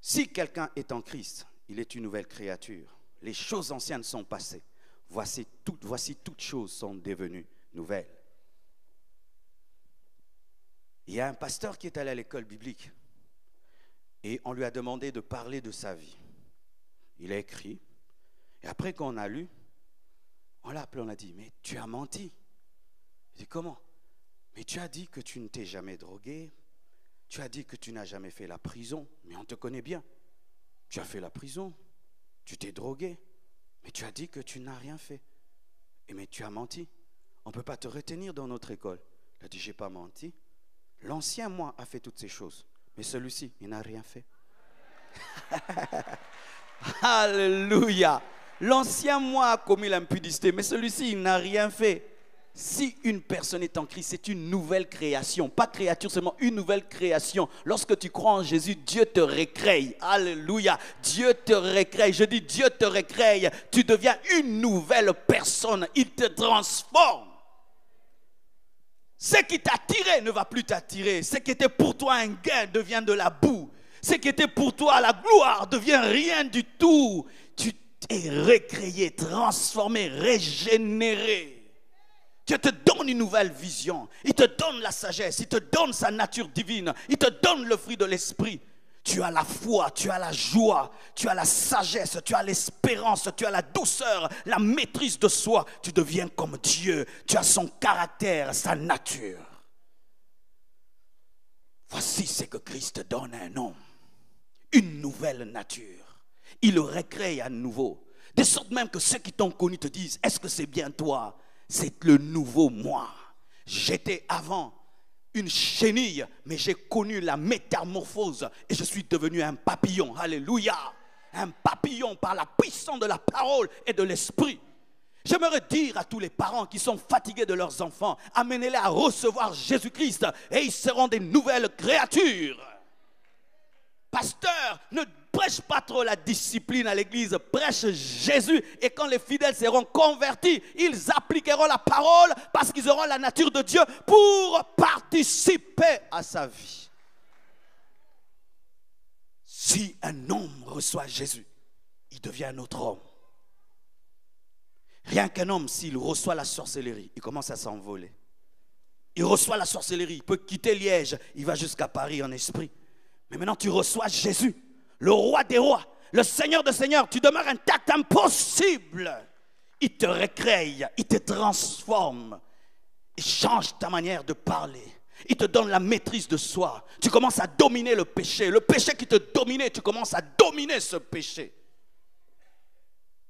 si quelqu'un est en Christ, il est une nouvelle créature. Les choses anciennes sont passées. Voici toutes choses sont devenues nouvelles. Il y a un pasteur qui est allé à l'école biblique et on lui a demandé de parler de sa vie. Il a écrit et après qu'on a lu, on l'a appelé, on a dit, mais tu as menti. Il dit, comment? Mais tu as dit que tu ne t'es jamais drogué, tu as dit que tu n'as jamais fait la prison, mais on te connaît bien. Tu as fait la prison, tu t'es drogué, mais tu as dit que tu n'as rien fait. Mais tu as menti. On ne peut pas te retenir dans notre école. Il a dit, je n'ai pas menti. L'ancien moi a fait toutes ces choses, mais celui-ci, il n'a rien fait. Alléluia. L'ancien moi a commis l'impudicité, mais celui-ci, il n'a rien fait. Si une personne est en Christ, c'est une nouvelle création. Pas créature seulement, une nouvelle création. Lorsque tu crois en Jésus, Dieu te récrée. Alléluia. Dieu te récrée. Je dis Dieu te récrée. Tu deviens une nouvelle personne. Il te transforme. Ce qui t'attirait ne va plus t'attirer. Ce qui était pour toi un gain devient de la boue. Ce qui était pour toi la gloire devient rien du tout. Tu t'es récréé, transformé, régénéré. Dieu te donne une nouvelle vision. Il te donne la sagesse. Il te donne sa nature divine. Il te donne le fruit de l'esprit. Tu as la foi, tu as la joie, tu as la sagesse, tu as l'espérance, tu as la douceur, la maîtrise de soi. Tu deviens comme Dieu. Tu as son caractère, sa nature. Voici ce que Christ donne à un homme. Une nouvelle nature. Il le recrée à nouveau. De sorte même que ceux qui t'ont connu te disent, est-ce que c'est bien toi? C'est le nouveau moi. J'étais avant une chenille, mais j'ai connu la métamorphose et je suis devenu un papillon. Alléluia. Un papillon par la puissance de la parole et de l'esprit. J'aimerais dire à tous les parents qui sont fatigués de leurs enfants, amenez-les à recevoir Jésus-Christ et ils seront des nouvelles créatures. Pasteur, ne prêche pas trop la discipline à l'église, prêche Jésus et quand les fidèles seront convertis, ils appliqueront la parole parce qu'ils auront la nature de Dieu pour participer à sa vie. Si un homme reçoit Jésus, il devient un autre homme. Rien qu'un homme, s'il reçoit la sorcellerie, il commence à s'envoler. Il reçoit la sorcellerie, il peut quitter Liège, il va jusqu'à Paris en esprit. Mais maintenant tu reçois Jésus, le roi des rois, le Seigneur des seigneurs, tu demeures intact, impossible. Il te recrée, il te transforme, il change ta manière de parler. Il te donne la maîtrise de soi. Tu commences à dominer le péché. Le péché qui te dominait, tu commences à dominer ce péché.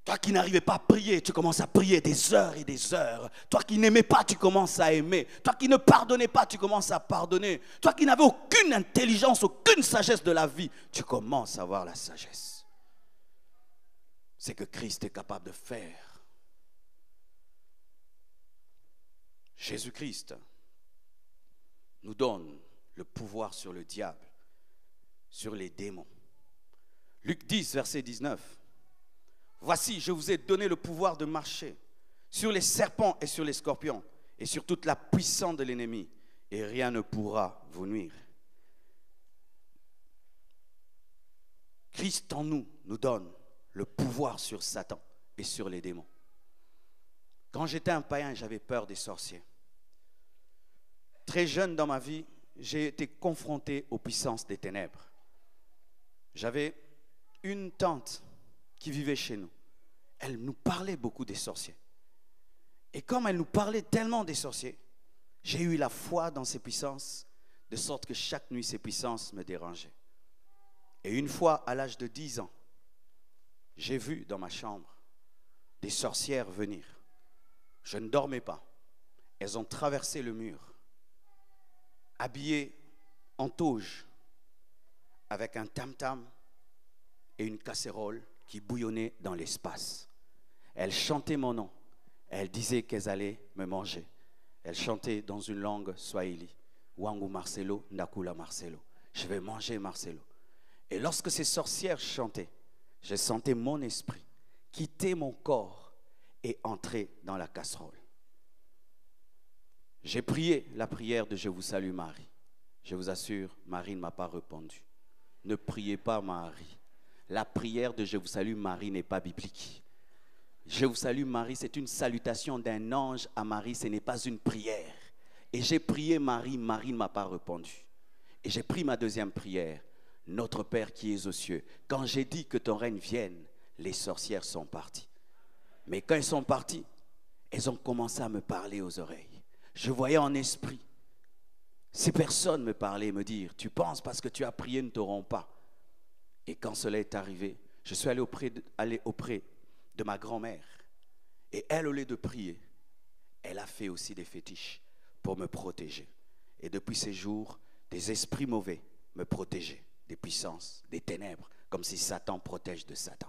Toi qui n'arrivais pas à prier, tu commences à prier des heures et des heures. Toi qui n'aimais pas, tu commences à aimer. Toi qui ne pardonnais pas, tu commences à pardonner. Toi qui n'avais aucune intelligence, aucune sagesse de la vie, tu commences à avoir la sagesse. C'est que Christ est capable de faire. Jésus-Christ nous donne le pouvoir sur le diable, sur les démons. Luc 10, verset 19. Voici, je vous ai donné le pouvoir de marcher sur les serpents et sur les scorpions et sur toute la puissance de l'ennemi, et rien ne pourra vous nuire. Christ en nous donne le pouvoir sur Satan et sur les démons. Quand j'étais un païen, j'avais peur des sorciers. Très jeune dans ma vie, j'ai été confronté aux puissances des ténèbres. J'avais une tante qui vivait chez nous. Elle nous parlait beaucoup des sorciers. Et comme elle nous parlait tellement des sorciers, j'ai eu la foi dans ces puissances, de sorte que chaque nuit, ces puissances me dérangeaient. Et une fois, à l'âge de 10 ans, j'ai vu dans ma chambre des sorcières venir. Je ne dormais pas. Elles ont traversé le mur, habillées en toge, avec un tam-tam et une casserole qui bouillonnait dans l'espace. Elles chantaient mon nom. Elles disaient qu'elles allaient me manger. Elles chantaient dans une langue swahili. Wangu Marcelo, Ndakula Marcelo. Je vais manger Marcelo. Et lorsque ces sorcières chantaient, je sentais mon esprit quitter mon corps et entrer dans la casserole. J'ai prié la prière de Je vous salue Marie. Je vous assure, Marie ne m'a pas répondu. Ne priez pas Marie. La prière de Je vous salue Marie n'est pas biblique. Je vous salue Marie, c'est une salutation d'un ange à Marie, ce n'est pas une prière. Et j'ai prié Marie, Marie ne m'a pas répondu. Et j'ai pris ma deuxième prière. Notre Père qui es aux cieux, quand j'ai dit que ton règne vienne, les sorcières sont parties. Mais quand elles sont parties, elles ont commencé à me parler aux oreilles. Je voyais en esprit. Ces personnes me parlaient, me dire, tu penses parce que tu as prié, ne t'auront pas. Et quand cela est arrivé, je suis allé auprès de ma grand-mère. Et elle, au lieu de prier, elle a fait aussi des fétiches pour me protéger. Et depuis ces jours, des esprits mauvais me protégeaient, des puissances, des ténèbres, comme si Satan protège de Satan.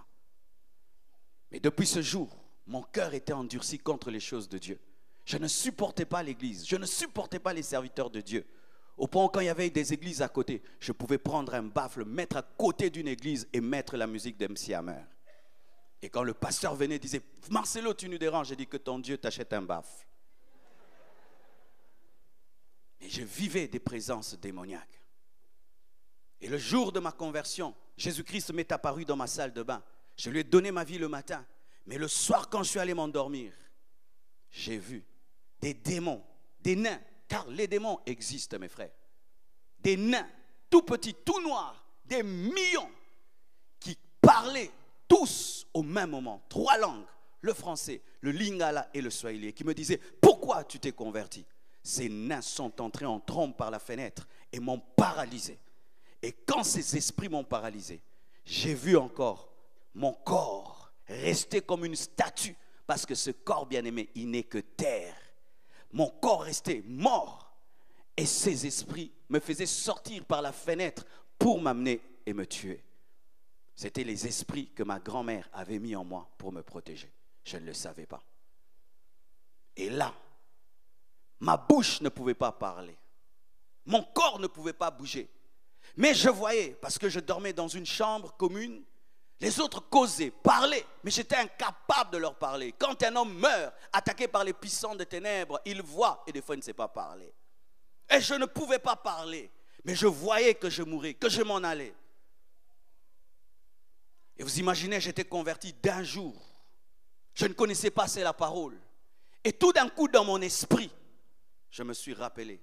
Mais depuis ce jour, mon cœur était endurci contre les choses de Dieu. Je ne supportais pas l'église, je ne supportais pas les serviteurs de Dieu. Au point où quand il y avait des églises à côté, je pouvais prendre un baffle, mettre à côté d'une église et mettre la musique d'MC Hammer. Et quand le pasteur venait et disait, Marcelo, tu nous déranges, j'ai dit que ton Dieu t'achète un baffle. Et je vivais des présences démoniaques. Et le jour de ma conversion, Jésus-Christ m'est apparu dans ma salle de bain. Je lui ai donné ma vie le matin. Mais le soir, quand je suis allé m'endormir, j'ai vu des démons, des nains, car les démons existent, mes frères. Des nains, tout petits, tout noirs, des millions, qui parlaient tous au même moment, 3 langues, le français, le lingala et le swahili, qui me disaient, pourquoi tu t'es converti? Ces nains sont entrés en trombe par la fenêtre et m'ont paralysé. Et quand ces esprits m'ont paralysé, j'ai vu encore mon corps rester comme une statue, parce que ce corps bien-aimé, il n'est que terre. Mon corps restait mort. Et ces esprits me faisaient sortir par la fenêtre pour m'amener et me tuer. C'était les esprits que ma grand-mère avait mis en moi pour me protéger. Je ne le savais pas. Et là, ma bouche ne pouvait pas parler. Mon corps ne pouvait pas bouger. Mais je voyais, parce que je dormais dans une chambre commune, les autres causaient, parlaient, mais j'étais incapable de leur parler. Quand un homme meurt, attaqué par les puissants des ténèbres, il voit et des fois il ne sait pas parler. Et je ne pouvais pas parler, mais je voyais que je mourais, que je m'en allais. Et vous imaginez, j'étais converti d'un jour. Je ne connaissais pas assez la parole. Et tout d'un coup, dans mon esprit, je me suis rappelé.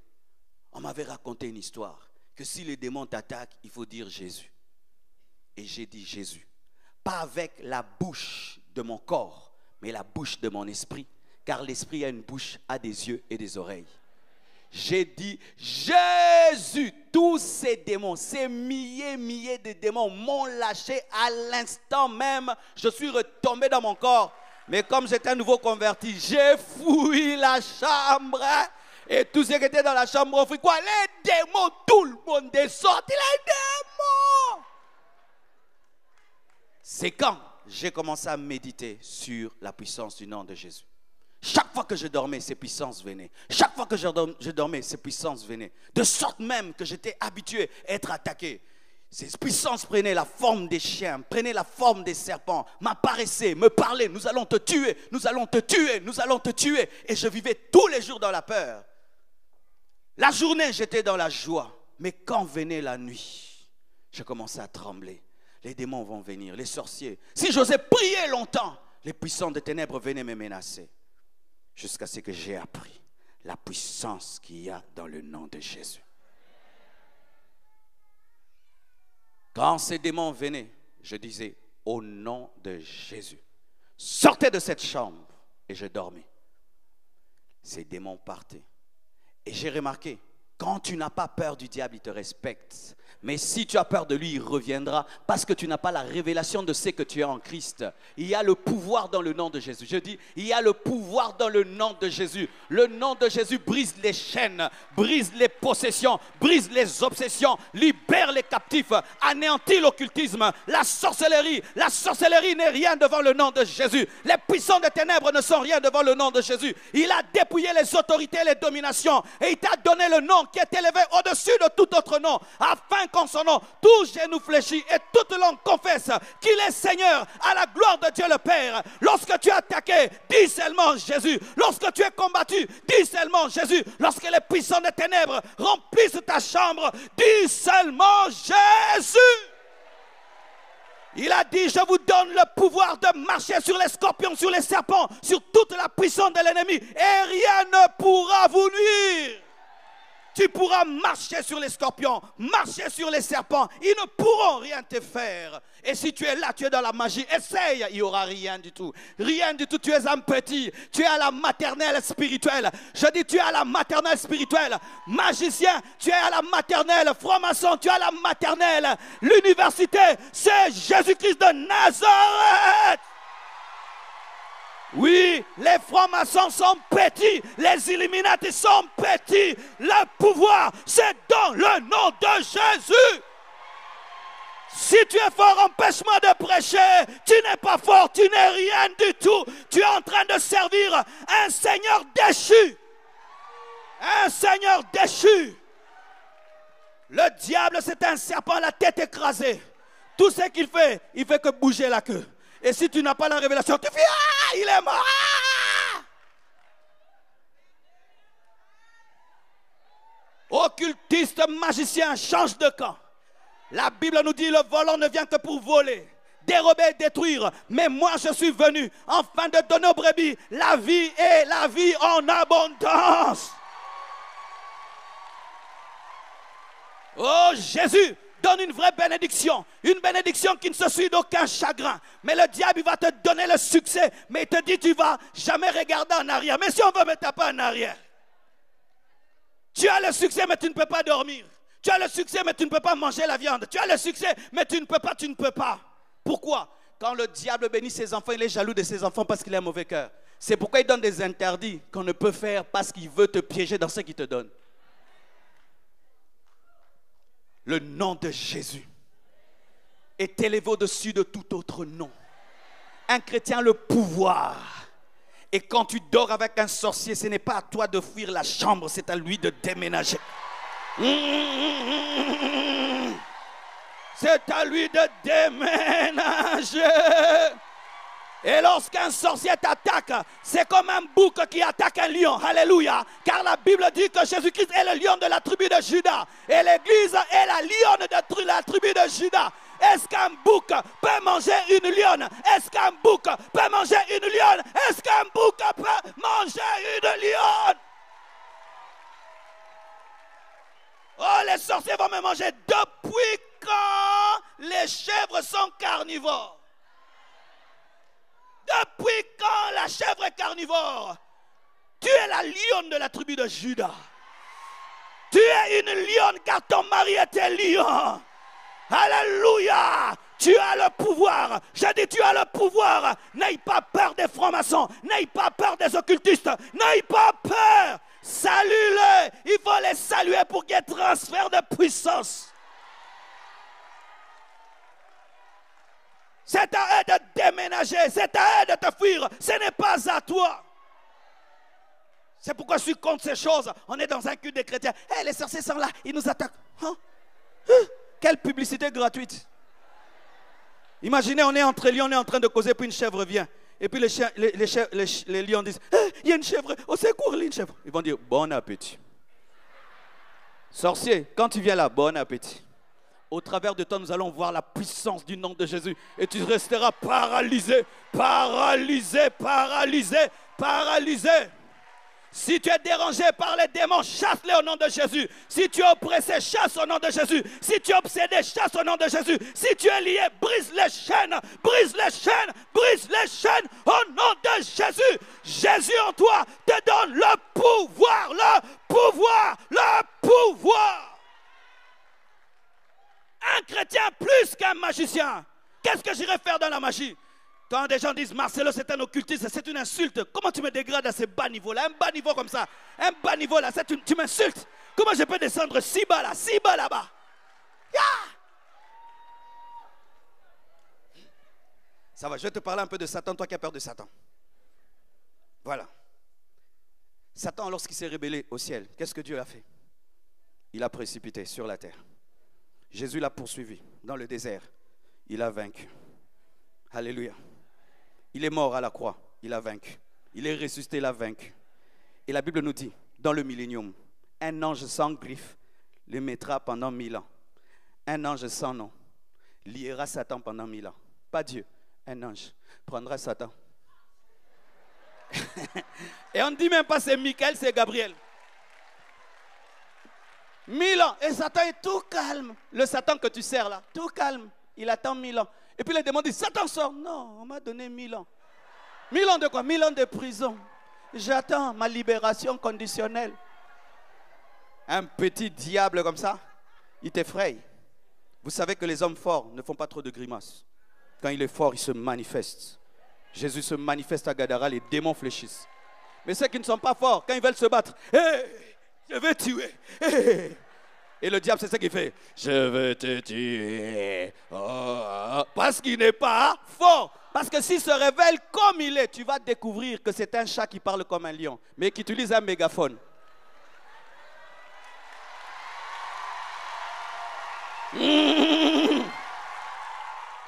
On m'avait raconté une histoire, que si les démons t'attaquent, il faut dire Jésus. Et j'ai dit Jésus. Pas avec la bouche de mon corps, mais la bouche de mon esprit. Car l'esprit a une bouche, a des yeux et des oreilles. J'ai dit Jésus. Tous ces démons, ces milliers de démons m'ont lâché à l'instant même. Je suis retombé dans mon corps. Mais comme j'étais un nouveau converti, j'ai fouillé la chambre. Et tous ceux qui étaient dans la chambre ont fait quoi? Les démons, tout le monde est sorti. Les démons! C'est quand j'ai commencé à méditer sur la puissance du nom de Jésus. Chaque fois que je dormais, ces puissances venaient. Chaque fois que je dormais, ces puissances venaient. De sorte même que j'étais habitué à être attaqué. Ces puissances prenaient la forme des chiens, prenaient la forme des serpents, m'apparaissaient, me parlaient. Nous allons te tuer, nous allons te tuer, nous allons te tuer. Et je vivais tous les jours dans la peur. La journée, j'étais dans la joie. Mais quand venait la nuit, je commençais à trembler. Les démons vont venir, les sorciers. Si j'osais prier longtemps, les puissants des ténèbres venaient me menacer. Jusqu'à ce que j'ai appris la puissance qu'il y a dans le nom de Jésus. Quand ces démons venaient, je disais, au nom de Jésus, sortez de cette chambre. Et je dormais. Ces démons partaient. Et j'ai remarqué, quand tu n'as pas peur du diable, il te respecte. Mais si tu as peur de lui, il reviendra parce que tu n'as pas la révélation de ce que tu es en Christ. Il y a le pouvoir dans le nom de Jésus. Je dis, il y a le pouvoir dans le nom de Jésus. Le nom de Jésus brise les chaînes, brise les possessions, brise les obsessions, libère les captifs, anéantit l'occultisme, la sorcellerie. La sorcellerie n'est rien devant le nom de Jésus. Les puissants des ténèbres ne sont rien devant le nom de Jésus. Il a dépouillé les autorités et les dominations et il t'a donné le nom qui est élevé au-dessus de tout autre nom, afin qu'en son nom, tout genou fléchit et toute langue confesse qu'il est Seigneur à la gloire de Dieu le Père. Lorsque tu es attaqué, dis seulement Jésus. Lorsque tu es combattu, dis seulement Jésus. Lorsque les puissants des ténèbres remplissent ta chambre, dis seulement Jésus. Il a dit, je vous donne le pouvoir de marcher sur les scorpions, sur les serpents, sur toute la puissance de l'ennemi et rien ne pourra vous nuire. Tu pourras marcher sur les scorpions, marcher sur les serpents. Ils ne pourront rien te faire. Et si tu es là, tu es dans la magie, essaye, il n'y aura rien du tout. Rien du tout, tu es un petit. Tu es à la maternelle spirituelle. Je dis, tu es à la maternelle spirituelle. Magicien, tu es à la maternelle. Franc-maçon, tu es à la maternelle. L'université, c'est Jésus-Christ de Nazareth. Oui, les francs-maçons sont petits, les Illuminati sont petits. Le pouvoir, c'est dans le nom de Jésus. Si tu es fort, empêche-moi de prêcher. Tu n'es pas fort, tu n'es rien du tout. Tu es en train de servir un Seigneur déchu. Un Seigneur déchu. Le diable, c'est un serpent à la tête écrasée. Tout ce qu'il fait que bouger la queue. Et si tu n'as pas la révélation, tu fais « Ah, il est mort ah !» Occultiste, magicien, change de camp. La Bible nous dit, le volant ne vient que pour voler, dérober et détruire. Mais moi, je suis venu afin de donner aux brebis la vie et la vie en abondance. Oh Jésus, donne une vraie bénédiction. Une bénédiction qui ne se suit d'aucun chagrin. Mais le diable, il va te donner le succès. Mais il te dit, tu ne vas jamais regarder en arrière. Mais si on veut me taper en arrière. Tu as le succès, mais tu ne peux pas dormir. Tu as le succès, mais tu ne peux pas manger la viande. Tu as le succès, mais tu ne peux pas. Pourquoi? Quand le diable bénit ses enfants, il est jaloux de ses enfants parce qu'il a un mauvais cœur. C'est pourquoi il donne des interdits qu'on ne peut faire parce qu'il veut te piéger dans ce qu'il te donne. Le nom de Jésus est élevé au-dessus de tout autre nom. Un chrétien a le pouvoir. Et quand tu dors avec un sorcier, ce n'est pas à toi de fuir la chambre, c'est à lui de déménager. C'est à lui de déménager. Et lorsqu'un sorcier t'attaque, c'est comme un bouc qui attaque un lion. Alléluia. Car la Bible dit que Jésus-Christ est le lion de la tribu de Juda. Et l'Église est la lionne de la tribu de Juda. Est-ce qu'un bouc peut manger une lionne? Est-ce qu'un bouc peut manger une lionne? Est-ce qu'un bouc peut manger une lionne? Oh, les sorciers vont me manger. Depuis quand les chèvres sont carnivores? Depuis quand la chèvre est carnivore? Tu es la lionne de la tribu de Juda. Tu es une lionne car ton mari était lion. Alléluia. Tu as le pouvoir. J'ai dit tu as le pouvoir. N'aie pas peur des francs-maçons. N'aie pas peur des occultistes. N'aie pas peur. Salue-les. Il faut les saluer pour qu'il y ait transfert de puissance. C'est à eux de déménager. C'est à eux de te fuir. Ce n'est pas à toi. C'est pourquoi je suis contre ces choses. On est dans un culte des chrétiens. Hey, les sorciers sont là. Ils nous attaquent. Quelle publicité gratuite. Imaginez, on est entre lions, on est en train de causer, puis une chèvre vient. Et puis les lions disent, il y a une chèvre, au secours, il y a une chèvre. Ils vont dire, bon appétit. Sorcier, quand tu viens là, bon appétit. Au travers de toi, nous allons voir la puissance du nom de Jésus. Et tu resteras paralysé, paralysé, paralysé, paralysé. Si tu es dérangé par les démons, chasse-les au nom de Jésus. Si tu es oppressé, chasse au nom de Jésus. Si tu es obsédé, chasse au nom de Jésus. Si tu es lié, brise les chaînes, brise les chaînes, brise les chaînes au nom de Jésus. Jésus en toi te donne le pouvoir, le pouvoir, le pouvoir. Un chrétien plus qu'un magicien. Qu'est-ce que j'irai faire dans la magie? Quand des gens disent Marcelo c'est un occultiste, c'est une insulte. Comment tu me dégrades à ces bas niveaux-là? Un bas niveau comme ça, un bas niveau là, tu m'insultes. Comment je peux descendre si bas là-bas? Yeah! Ça va, je vais te parler un peu de Satan, toi qui as peur de Satan. Voilà. Satan, lorsqu'il s'est rébellé au ciel, qu'est-ce que Dieu a fait? Il a précipité sur la terre. Jésus l'a poursuivi dans le désert. Il a vaincu. Alléluia. Il est mort à la croix, il a vaincu. Il est ressuscité, il a vaincu. Et la Bible nous dit, dans le millénium, un ange sans griffe le mettra pendant 1000 ans. Un ange sans nom liera Satan pendant 1000 ans. Pas Dieu, un ange prendra Satan. Et on ne dit même pas c'est Michael, c'est Gabriel. 1000 ans. Et Satan est tout calme. Le Satan que tu sers là, tout calme. Il attend 1000 ans. Et puis les démons disent, Satan sort. Non, on m'a donné 1000 ans. 1000 ans de quoi? 1000 ans de prison. J'attends ma libération conditionnelle. Un petit diable comme ça, il t'effraie. Vous savez que les hommes forts ne font pas trop de grimaces. Quand il est fort, il se manifeste. Jésus se manifeste à Gadara, les démons fléchissent. Mais ceux qui ne sont pas forts, quand ils veulent se battre, hey, je vais tuer. Hey. Et le diable, c'est ça qu'il fait. Je vais te tuer. Oh, parce qu'il n'est pas fort. Parce que s'il se révèle comme il est, tu vas découvrir que c'est un chat qui parle comme un lion, mais qui utilise un mégaphone.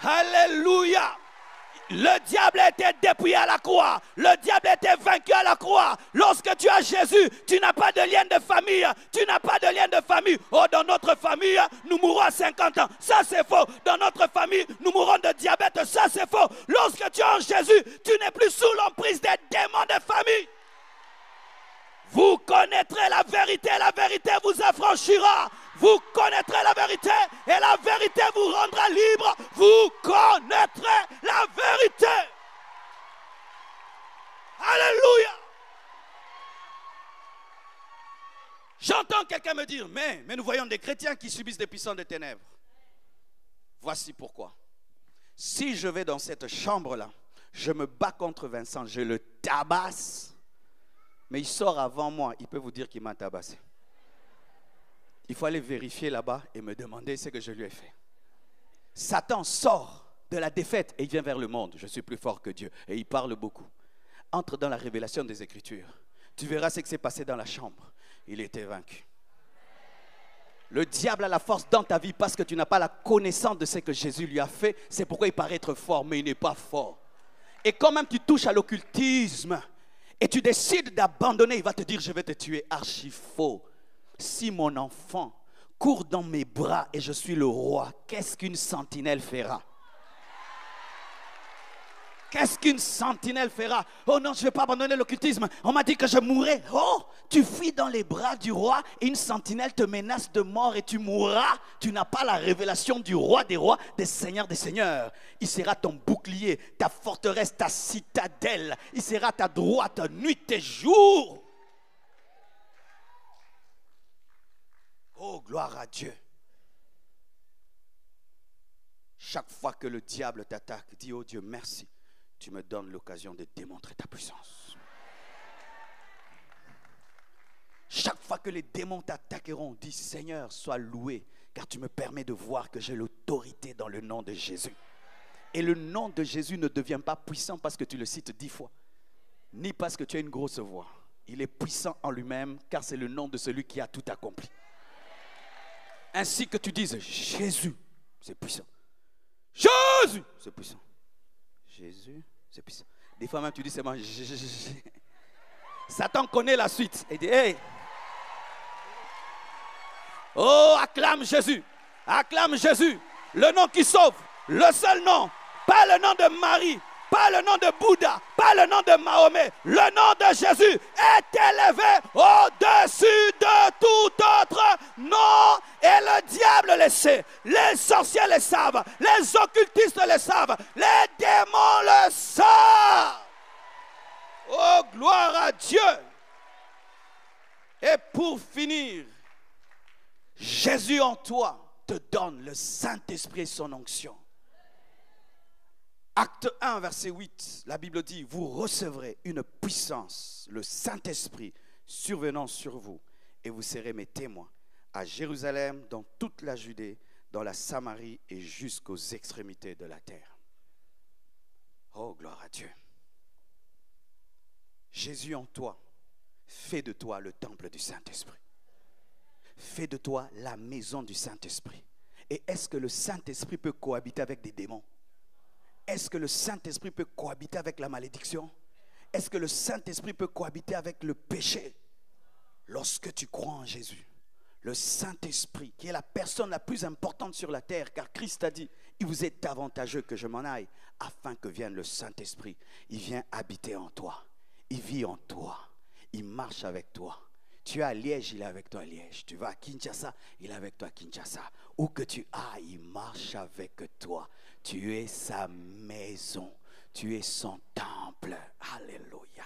Alléluia. Le diable a été dépouillé à la croix. Le diable a été vaincu à la croix. Lorsque tu as Jésus, tu n'as pas de lien de famille. Tu n'as pas de lien de famille. Oh, dans notre famille, nous mourrons à 50 ans. Ça, c'est faux. Dans notre famille, nous mourrons de diabète. Ça, c'est faux. Lorsque tu es en Jésus, tu n'es plus sous l'emprise des démons de famille. Vous connaîtrez la vérité vous affranchira. Vous connaîtrez la vérité et la vérité vous rendra libre. Vous connaîtrez la vérité. Alléluia. J'entends quelqu'un me dire, mais nous voyons des chrétiens qui subissent des puissances de ténèbres. Voici pourquoi. Si je vais dans cette chambre-là, Je me bats contre Vincent, je le tabasse. Mais il sort avant moi, il peut vous dire qu'il m'a tabassé. Il faut aller vérifier là-bas et me demander ce que je lui ai fait. Satan sort de la défaite et il vient vers le monde. Je suis plus fort que Dieu. Et il parle beaucoup. Entre dans la révélation des Écritures. Tu verras ce qui s'est passé dans la chambre. Il était vaincu. Le diable a la force dans ta vie parce que tu n'as pas la connaissance de ce que Jésus lui a fait. C'est pourquoi il paraît être fort, mais il n'est pas fort. Et quand même tu touches à l'occultisme et tu décides d'abandonner, il va te dire je vais te tuer. Archi faux. Si mon enfant court dans mes bras et je suis le roi, qu'est-ce qu'une sentinelle fera? Qu'est-ce qu'une sentinelle fera? Oh non, je ne vais pas abandonner l'occultisme. On m'a dit que je mourrais. Oh, tu fuis dans les bras du roi et une sentinelle te menace de mort et tu mourras. Tu n'as pas la révélation du roi des rois, des seigneurs des seigneurs. Il sera ton bouclier, ta forteresse, ta citadelle. Il sera ta droite nuit et jour. Oh, gloire à Dieu. Chaque fois que le diable t'attaque, dis oh Dieu, merci. Tu me donnes l'occasion de démontrer ta puissance. Chaque fois que les démons t'attaqueront, dis Seigneur, sois loué, car tu me permets de voir que j'ai l'autorité dans le nom de Jésus. Et le nom de Jésus ne devient pas puissant parce que tu le cites 10 fois, ni parce que tu as une grosse voix. Il est puissant en lui-même, car c'est le nom de celui qui a tout accompli. Ainsi que tu dises Jésus, c'est puissant. Jésus, c'est puissant. Jésus, c'est puissant. Des fois même tu dis c'est moi. Satan connaît la suite. Il dit hey. Oh, acclame Jésus. Acclame Jésus. Le nom qui sauve. Le seul nom. Pas le nom de Marie. Pas le nom de Bouddha. Pas le nom de Mahomet. Le nom de Jésus est élevé au-dessus de tout autre nom. Et le diable le sait. Les sorciers le savent. Les occultistes le savent. Les démons le savent. Oh, gloire à Dieu. Et pour finir, Jésus en toi te donne le Saint-Esprit et son onction. Acte 1, verset 8, la Bible dit, vous recevrez une puissance, le Saint-Esprit, survenant sur vous, et vous serez mes témoins à Jérusalem, dans toute la Judée, dans la Samarie et jusqu'aux extrémités de la terre. Oh, gloire à Dieu. Jésus en toi, fais de toi le temple du Saint-Esprit. Fais de toi la maison du Saint-Esprit. Et est-ce que le Saint-Esprit peut cohabiter avec des démons? Est-ce que le Saint-Esprit peut cohabiter avec la malédiction? Est-ce que le Saint-Esprit peut cohabiter avec le péché? Lorsque tu crois en Jésus, le Saint-Esprit, qui est la personne la plus importante sur la terre, car Christ a dit, il vous est avantageux que je m'en aille, afin que vienne le Saint-Esprit. Il vient habiter en toi, il vit en toi, il marche avec toi. Tu es à Liège, il est avec toi à Liège. Tu vas à Kinshasa, il est avec toi à Kinshasa. Où que tu ailles, il marche avec toi. Tu es sa maison. Tu es son temple. Alléluia.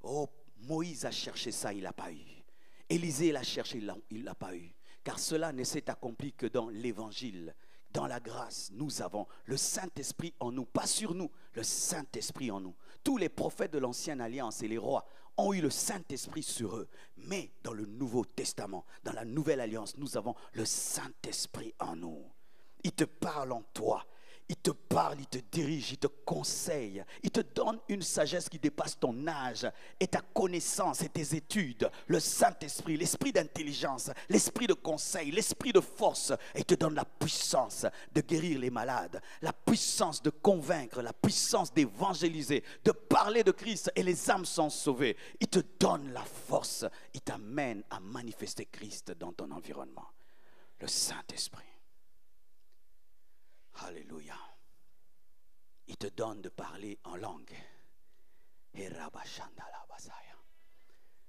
Oh, Moïse a cherché ça, il n'a pas eu. Élisée l'a cherché, il n'a pas eu. Car cela ne s'est accompli que dans l'évangile. Dans la grâce, nous avons le Saint-Esprit en nous. Pas sur nous, le Saint-Esprit en nous. Tous les prophètes de l'Ancienne Alliance et les rois ont eu le Saint-Esprit sur eux. Mais dans le Nouveau Testament, dans la Nouvelle Alliance, nous avons le Saint-Esprit en nous. Il te parle en toi. Il te parle, il te dirige, il te conseille. Il te donne une sagesse qui dépasse ton âge et ta connaissance et tes études. Le Saint-Esprit, l'esprit d'intelligence, l'esprit de conseil, l'esprit de force. Et il te donne la puissance de guérir les malades, la puissance de convaincre, la puissance d'évangéliser, de parler de Christ et les âmes sont sauvées. Il te donne la force. Il t'amène à manifester Christ dans ton environnement. Le Saint-Esprit. Alléluia. Il te donne de parler en langue. Il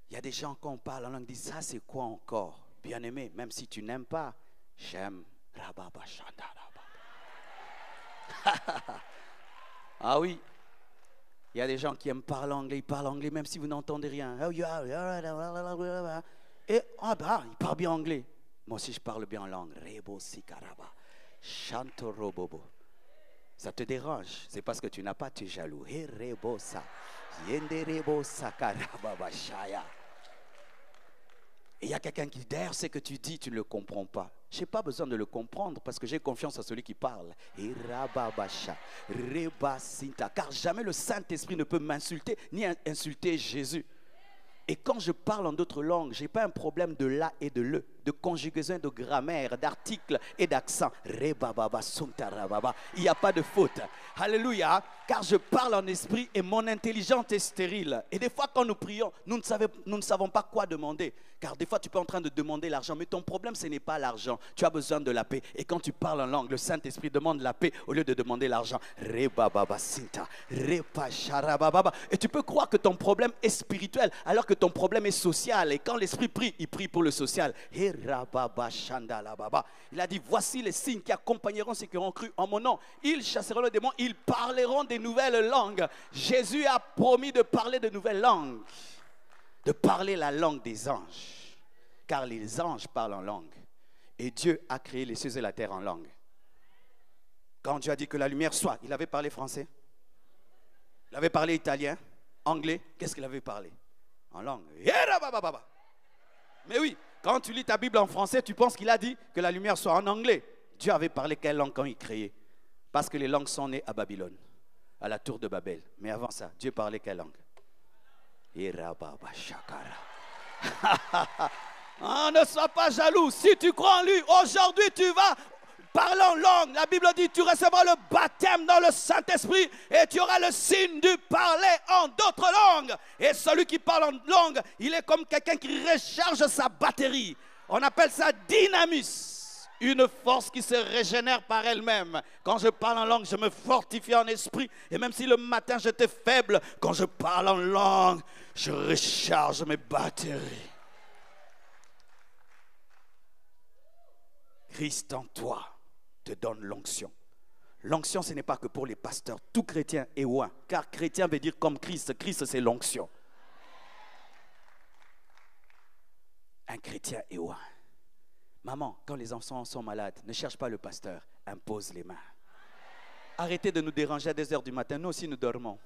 y a des gens quand on parle en langue, disent ça c'est quoi encore? Bien aimé, même si tu n'aimes pas, j'aime. Ah oui, il y a des gens qui aiment parler anglais, ils parlent anglais même si vous n'entendez rien. Et il parle bien anglais. Moi aussi je parle bien en langue. Chanto robobo. Ça te dérange. C'est parce que tu n'as pas, tu es jaloux. Herebosa, yenderebosa, karababashaya. Et il y a quelqu'un qui, derrière ce que tu dis, tu ne le comprends pas. Je n'ai pas besoin de le comprendre parce que j'ai confiance en celui qui parle. Herababasha, rebasinta. Car jamais le Saint-Esprit ne peut m'insulter ni insulter Jésus. Et quand je parle en d'autres langues, je n'ai pas un problème de la et de le, de conjugaison, de grammaire, d'articles et d'accent. Rebababa, suntarababa. Il n'y a pas de faute. Alléluia. Car je parle en esprit et mon intelligence est stérile. Et des fois, quand nous prions, nous ne savons pas quoi demander. Car des fois, tu peux être en train de demander l'argent. Mais ton problème, ce n'est pas l'argent. Tu as besoin de la paix. Et quand tu parles en langue, le Saint-Esprit demande la paix au lieu de demander l'argent. Rebababa, sinta. Repacharababa. Et tu peux croire que ton problème est spirituel alors que ton problème est social. Et quand l'Esprit prie, il prie pour le social. Il a dit, voici les signes qui accompagneront ceux qui auront cru en mon nom. Ils chasseront le démon, ils parleront des nouvelles langues. Jésus a promis de parler de nouvelles langues. De parler la langue des anges. Car les anges parlent en langue. Et Dieu a créé les cieux et la terre en langue. Quand Dieu a dit que la lumière soit, il avait parlé français. Il avait parlé italien, anglais. Qu'est-ce qu'il avait parlé? En langue. Mais oui, quand tu lis ta Bible en français, tu penses qu'il a dit que la lumière soit en anglais. Dieu avait parlé quelle langue quand il créait? Parce que les langues sont nées à Babylone, à la tour de Babel. Mais avant ça, Dieu parlait quelle langue? Oh, ne sois pas jaloux. Si tu crois en lui, aujourd'hui tu vas parler en langue. La Bible dit tu recevras le baptême dans le Saint-Esprit et tu auras le signe du parler en d'autres langues. Et celui qui parle en langue, il est comme quelqu'un qui recharge sa batterie. On appelle ça dynamis. Une force qui se régénère par elle-même. Quand je parle en langue, je me fortifie en esprit. Et même si le matin j'étais faible, quand je parle en langue, je recharge mes batteries. Christ en toi te donne l'onction. L'onction, ce n'est pas que pour les pasteurs. Tout chrétien est oint. Car chrétien veut dire comme Christ. Christ, c'est l'onction. Un chrétien est oint. Maman, quand les enfants sont malades, ne cherche pas le pasteur, impose les mains. Arrêtez de nous déranger à 2 heures du matin, nous aussi nous dormons.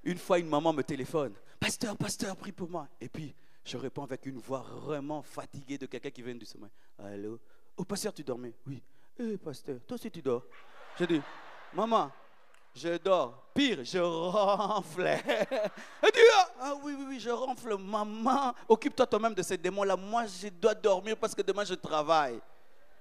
Une fois, une maman me téléphone. Pasteur, prie pour moi. Et puis, je réponds avec une voix vraiment fatiguée de quelqu'un qui vient du sommeil. Allô? Oh, pasteur, tu dormais? Oui. Eh, pasteur, toi aussi tu dors? Je dis, maman, je dors. Pire, je ronfle. Elle dit, ah oui, je ronfle. Maman, occupe-toi toi-même de ces démons-là. Moi, je dois dormir parce que demain, je travaille.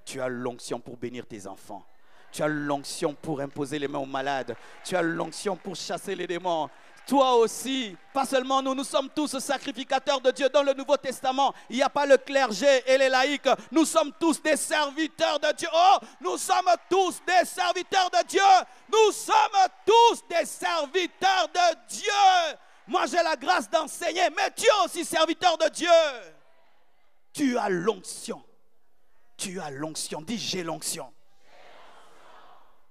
Tu as l'onction pour bénir tes enfants. Tu as l'onction pour imposer les mains aux malades. Tu as l'onction pour chasser les démons. Toi aussi, pas seulement nous, nous sommes tous sacrificateurs de Dieu. Dans le Nouveau Testament, il n'y a pas le clergé et les laïcs. Nous sommes tous des serviteurs de Dieu. Oh, nous sommes tous des serviteurs de Dieu. Nous sommes tous des serviteurs de Dieu. Moi, j'ai la grâce d'enseigner, mais tu es aussi serviteur de Dieu. Tu as l'onction. Tu as l'onction. Dis, j'ai l'onction.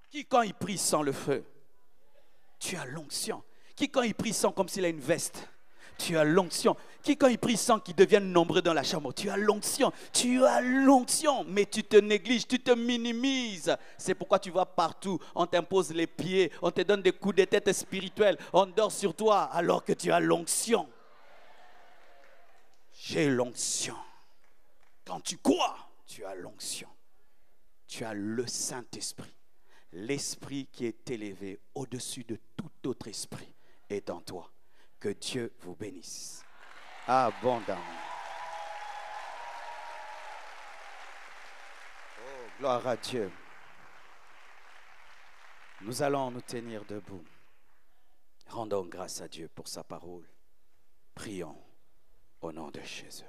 Qui, quand il prie, sent le feu? Tu as l'onction. Qui, quand il prie, sent comme s'il a une veste? Tu as l'onction. Qui, quand il prie, sent qu'ils deviennent nombreux dans la chambre? Tu as l'onction. Tu as l'onction. Mais tu te négliges, tu te minimises. C'est pourquoi tu vas partout. On t'impose les pieds, on te donne des coups de tête spirituels. On dort sur toi alors que tu as l'onction. J'ai l'onction. Quand tu crois, tu as l'onction. Tu as le Saint-Esprit. L'esprit qui est élevé au-dessus de tout autre esprit est en toi. Que Dieu vous bénisse abondamment. Oh, gloire à Dieu. Nous allons nous tenir debout. Rendons grâce à Dieu pour sa parole. Prions au nom de Jésus.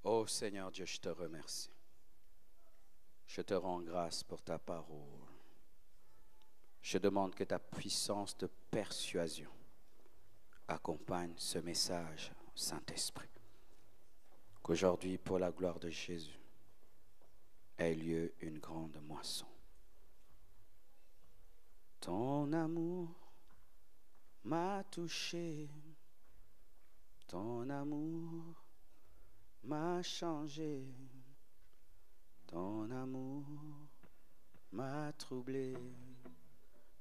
Oh Seigneur Dieu, je te remercie. Je te rends grâce pour ta parole. Je demande que ta puissance de persuasion accompagne ce message, Saint-Esprit. Qu'aujourd'hui, pour la gloire de Jésus, ait lieu une grande moisson. Ton amour m'a touché. Ton amour m'a changé. Ton amour m'a troublé.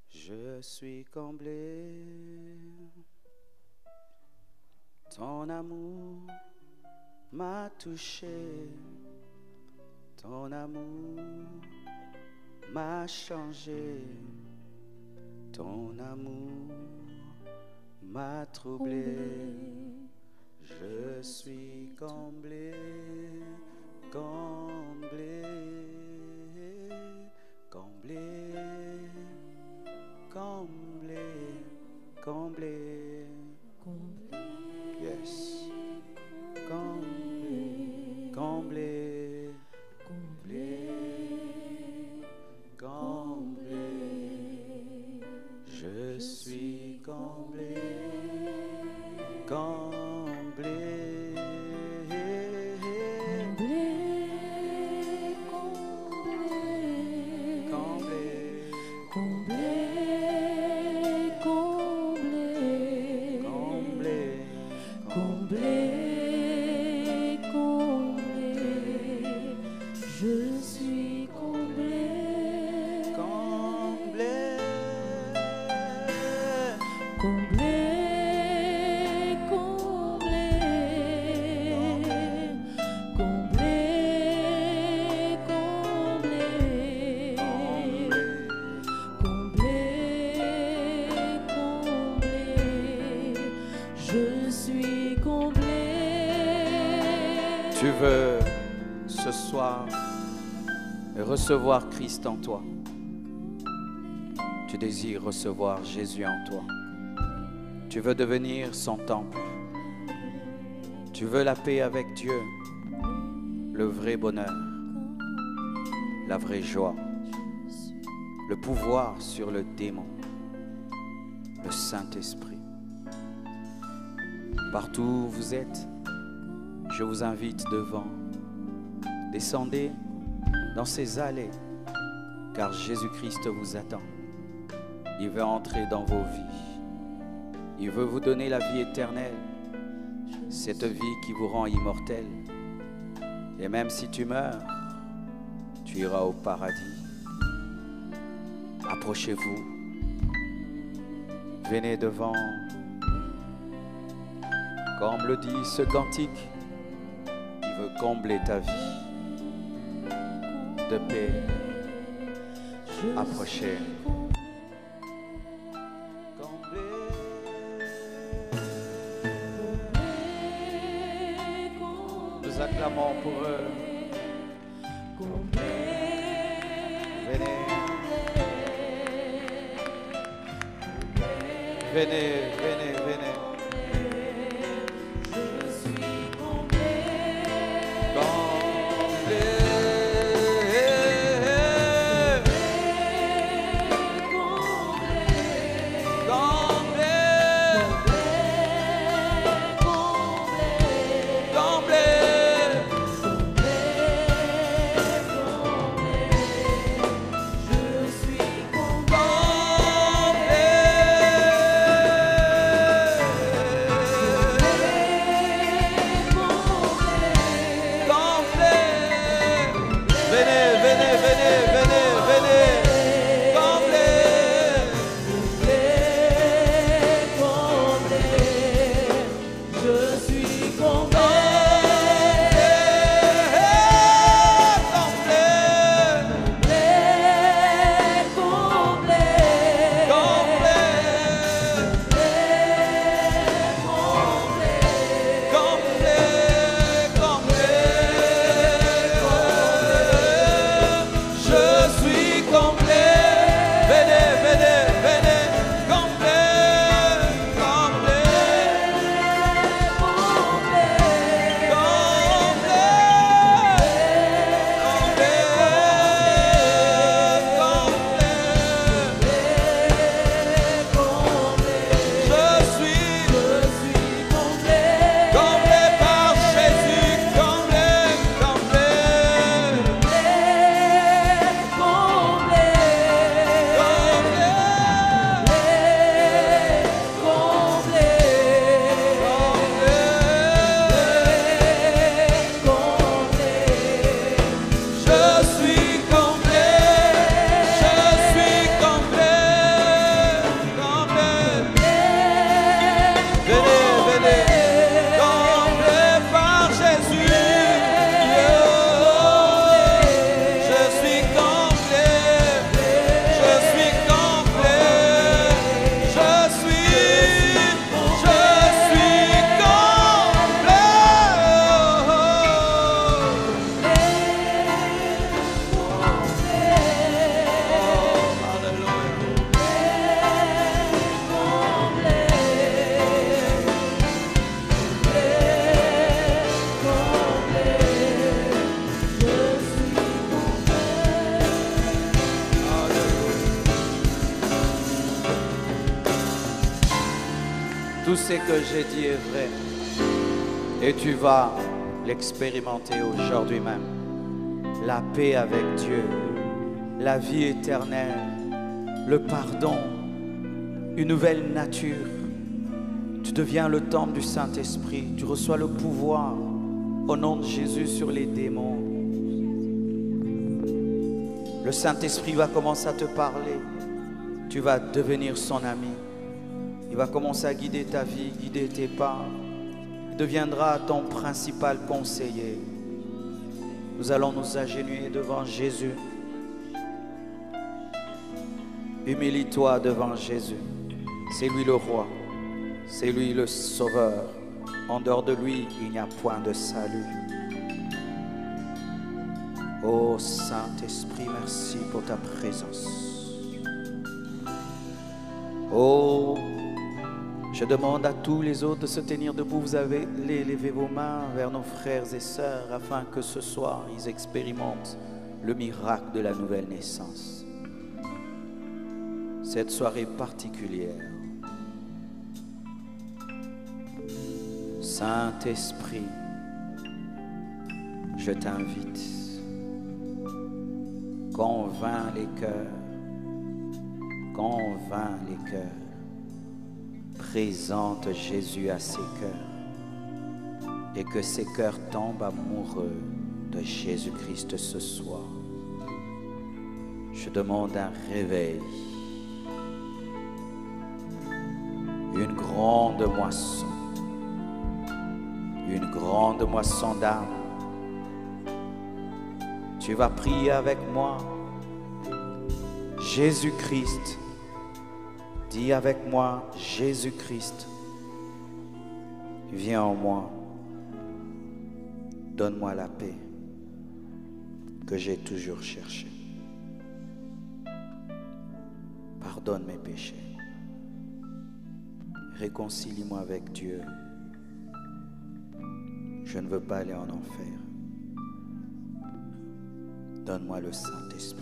Je suis comblé. Ton amour m'a touché. Ton amour m'a changé. Ton amour m'a troublé. Je suis comblé, comblé, comblé, comblé, comblé. Yes. Comblé, comblé, comblé, comblé. Je suis comblé, comblé. Tu veux ce soir recevoir Christ en toi. Tu désires recevoir Jésus en toi. Tu veux devenir son temple. Tu veux la paix avec Dieu, le vrai bonheur, la vraie joie, le pouvoir sur le démon, le Saint-Esprit. Partout où vous êtes, je vous invite devant. Descendez dans ces allées, car Jésus-Christ vous attend. Il veut entrer dans vos vies. Il veut vous donner la vie éternelle, cette vie qui vous rend immortel. Et même si tu meurs, tu iras au paradis. Approchez-vous. Venez devant. Comme le dit ce cantique, il veut combler ta vie de paix. Approchez. Nous acclamons pour eux. Venez. Venez, venez, venez. ce que j'ai dit est vrai. Et tu vas l'expérimenter aujourd'hui même. La paix avec Dieu, la vie éternelle, le pardon, une nouvelle nature. Tu deviens le temple du Saint-Esprit. Tu reçois le pouvoir au nom de Jésus sur les démons. Le Saint-Esprit va commencer à te parler. Tu vas devenir son ami. Il va commencer à guider ta vie, guider tes pas. Il deviendra ton principal conseiller. Nous allons nous agenouiller devant Jésus. Humilie-toi devant Jésus. C'est lui le roi. C'est lui le sauveur. En dehors de lui, il n'y a point de salut. Ô Saint-Esprit, merci pour ta présence. Oh, je demande à tous les autres de se tenir debout. Vous avez levé vos mains vers nos frères et sœurs afin que ce soir, ils expérimentent le miracle de la nouvelle naissance. Cette soirée particulière. Saint-Esprit, je t'invite. Convainc les cœurs. Convainc les cœurs. Présente Jésus à ces cœurs. Et que ces cœurs tombent amoureux de Jésus-Christ ce soir. Je demande un réveil. Une grande moisson. Une grande moisson d'âme. Tu vas prier avec moi. Jésus-Christ. Dis avec moi, Jésus-Christ. Viens en moi. Donne-moi la paix que j'ai toujours cherchée. Pardonne mes péchés. Réconcilie-moi avec Dieu. Je ne veux pas aller en enfer. Donne-moi le Saint-Esprit.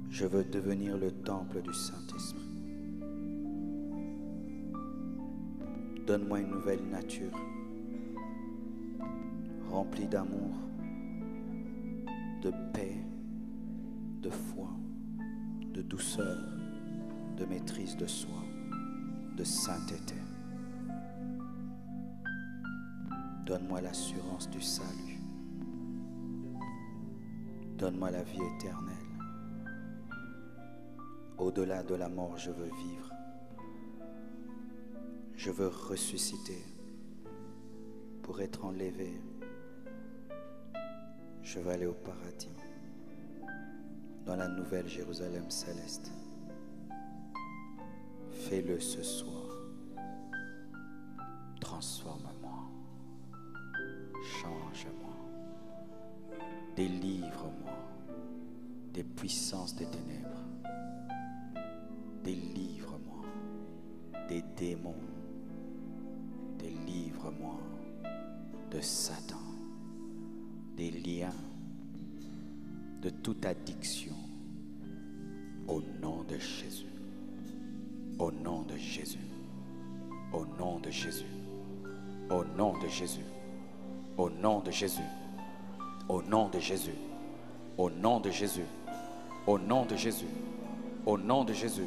Je veux devenir le temple du Saint-Esprit. Donne-moi une nouvelle nature, remplie d'amour, de paix, de foi, de douceur, de maîtrise de soi, de sainteté. Donne-moi l'assurance du salut. Donne-moi la vie éternelle. Au-delà de la mort, je veux vivre. Je veux ressusciter pour être enlevé. Je veux aller au paradis, dans la nouvelle Jérusalem céleste. Fais-le ce soir. Transforme-moi. Change-moi. Délivre-moi des puissances des ténèbres. Délivre-moi des démons. Délivre-moi de Satan, des liens, de toute addiction. Au nom de Jésus. Au nom de Jésus. Au nom de Jésus. Au nom de Jésus. Au nom de Jésus. Au nom de Jésus. Au nom de Jésus. Au nom de Jésus. Au nom de Jésus.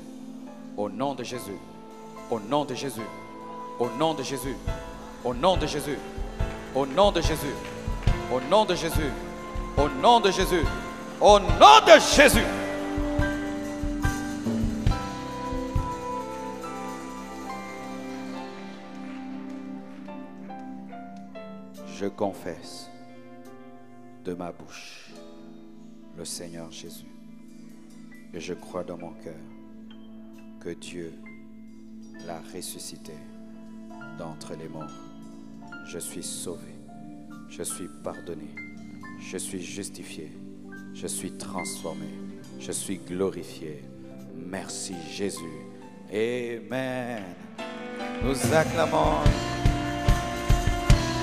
Au nom de Jésus. Au nom de Jésus. Au nom de Jésus. Au nom de Jésus. Au nom de Jésus. Au nom de Jésus. Au nom de Jésus. Au nom de Jésus. Je confesse de ma bouche le Seigneur Jésus. Et je crois dans mon cœur que Dieu l'a ressuscité d'entre les morts. Je suis sauvé, je suis pardonné, je suis justifié, je suis transformé, je suis glorifié. Merci Jésus. Amen. Nous acclamons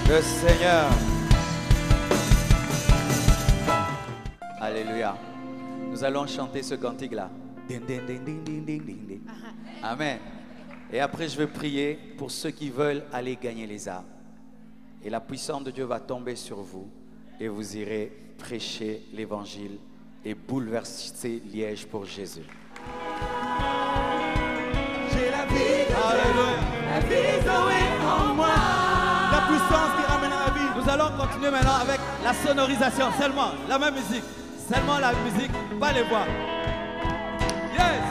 le Seigneur. Alléluia. Nous allons chanter ce cantique-là. Ding, ding, ding, ding, ding, ding, ding, ding. Amen. Et après, je vais prier pour ceux qui veulent aller gagner les âmes. Et la puissance de Dieu va tomber sur vous et vous irez prêcher l'évangile et bouleverser Liège pour Jésus. J'ai la vie de Dieu, la vie Zoé en moi. La puissance qui ramène à la vie. Nous allons continuer maintenant avec la sonorisation, seulement la même musique. Seulement la musique, pas les voix. Yes!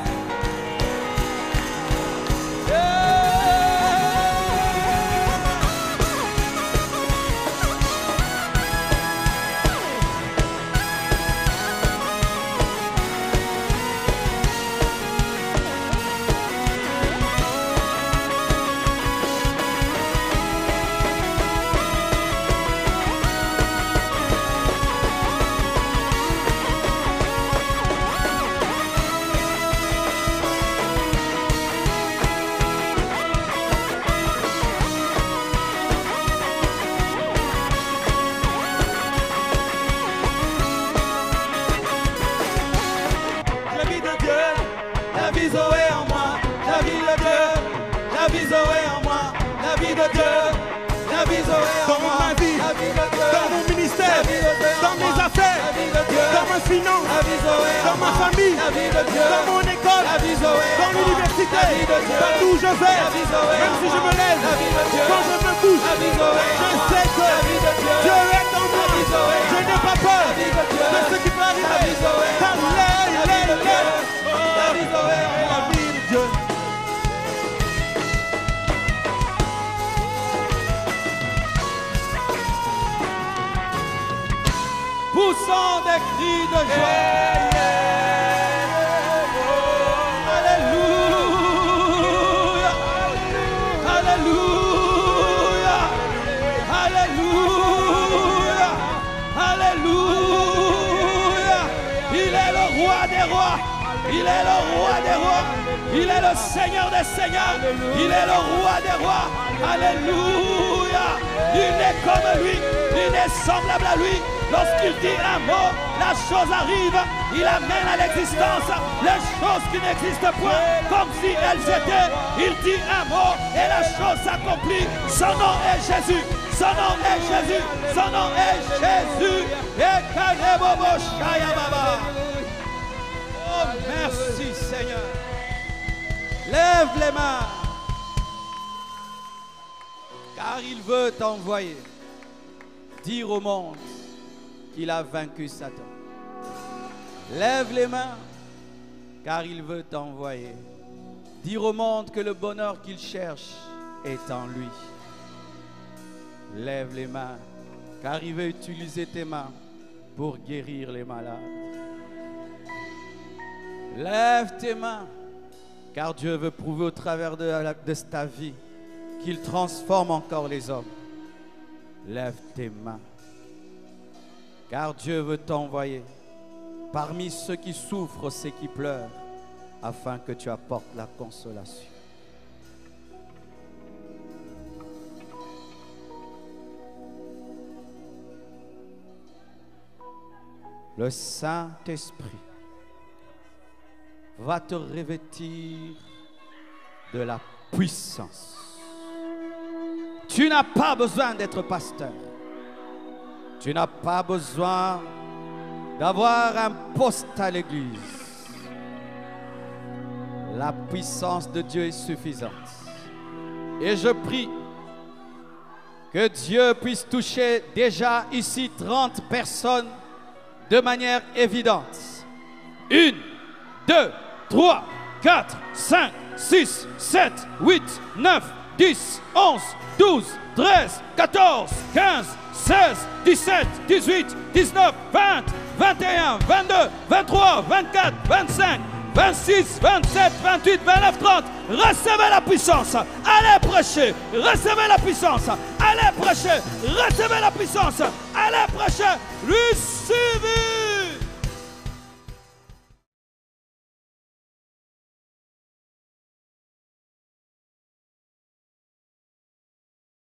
Dans ma vie, dans mon ministère, dans mes affaires, dans ma finance, dans ma famille, dans mon école, dans l'université, partout où je vais, même si je me lève, quand je me couche, je sais que Dieu est en moi. Je n'ai pas peur de ce qui peut arriver, car il est la vie de Dieu. Poussons des cris de joie. Alléluia. Alléluia. Alléluia. Alléluia. Il est le roi des rois. Il est le roi des rois. Il est le Seigneur des seigneurs. Il est le roi des rois. Alléluia. Il n'est comme lui. Il est semblable à lui. Lorsqu'il dit un mot, la chose arrive. Il amène à l'existence les choses qui n'existent point, comme si elles étaient. Il dit un mot et la chose s'accomplit. Son nom est Jésus. Son nom est Jésus. Son nom est Jésus. Et Kanebobo Shaya Baba. Oh, merci Seigneur. Lève les mains. Car il veut t'envoyer. Dire au monde qu'il a vaincu Satan. Lève les mains, car il veut t'envoyer. Dire au monde que le bonheur qu'il cherche est en lui. Lève les mains, car il veut utiliser tes mains pour guérir les malades. Lève tes mains, car Dieu veut prouver au travers de ta vie qu'il transforme encore les hommes. Lève tes mains, car Dieu veut t'envoyer parmi ceux qui souffrent, ceux qui pleurent, afin que tu apportes la consolation. Le Saint-Esprit va te revêtir de la puissance. Tu n'as pas besoin d'être pasteur. Tu n'as pas besoin d'avoir un poste à l'église. La puissance de Dieu est suffisante. Et je prie que Dieu puisse toucher déjà ici 30 personnes de manière évidente. 1, 2, 3, 4, 5, 6, 7, 8, 9, 10, 11, 12, 13, 14, 15, 16, 17, 18, 19, 20, 21, 22, 23, 24, 25, 26, 27, 28, 29, 30. Recevez la puissance. Allez prêcher. Recevez la puissance. Allez prêcher. Recevez la puissance. Allez prêcher. Recevez.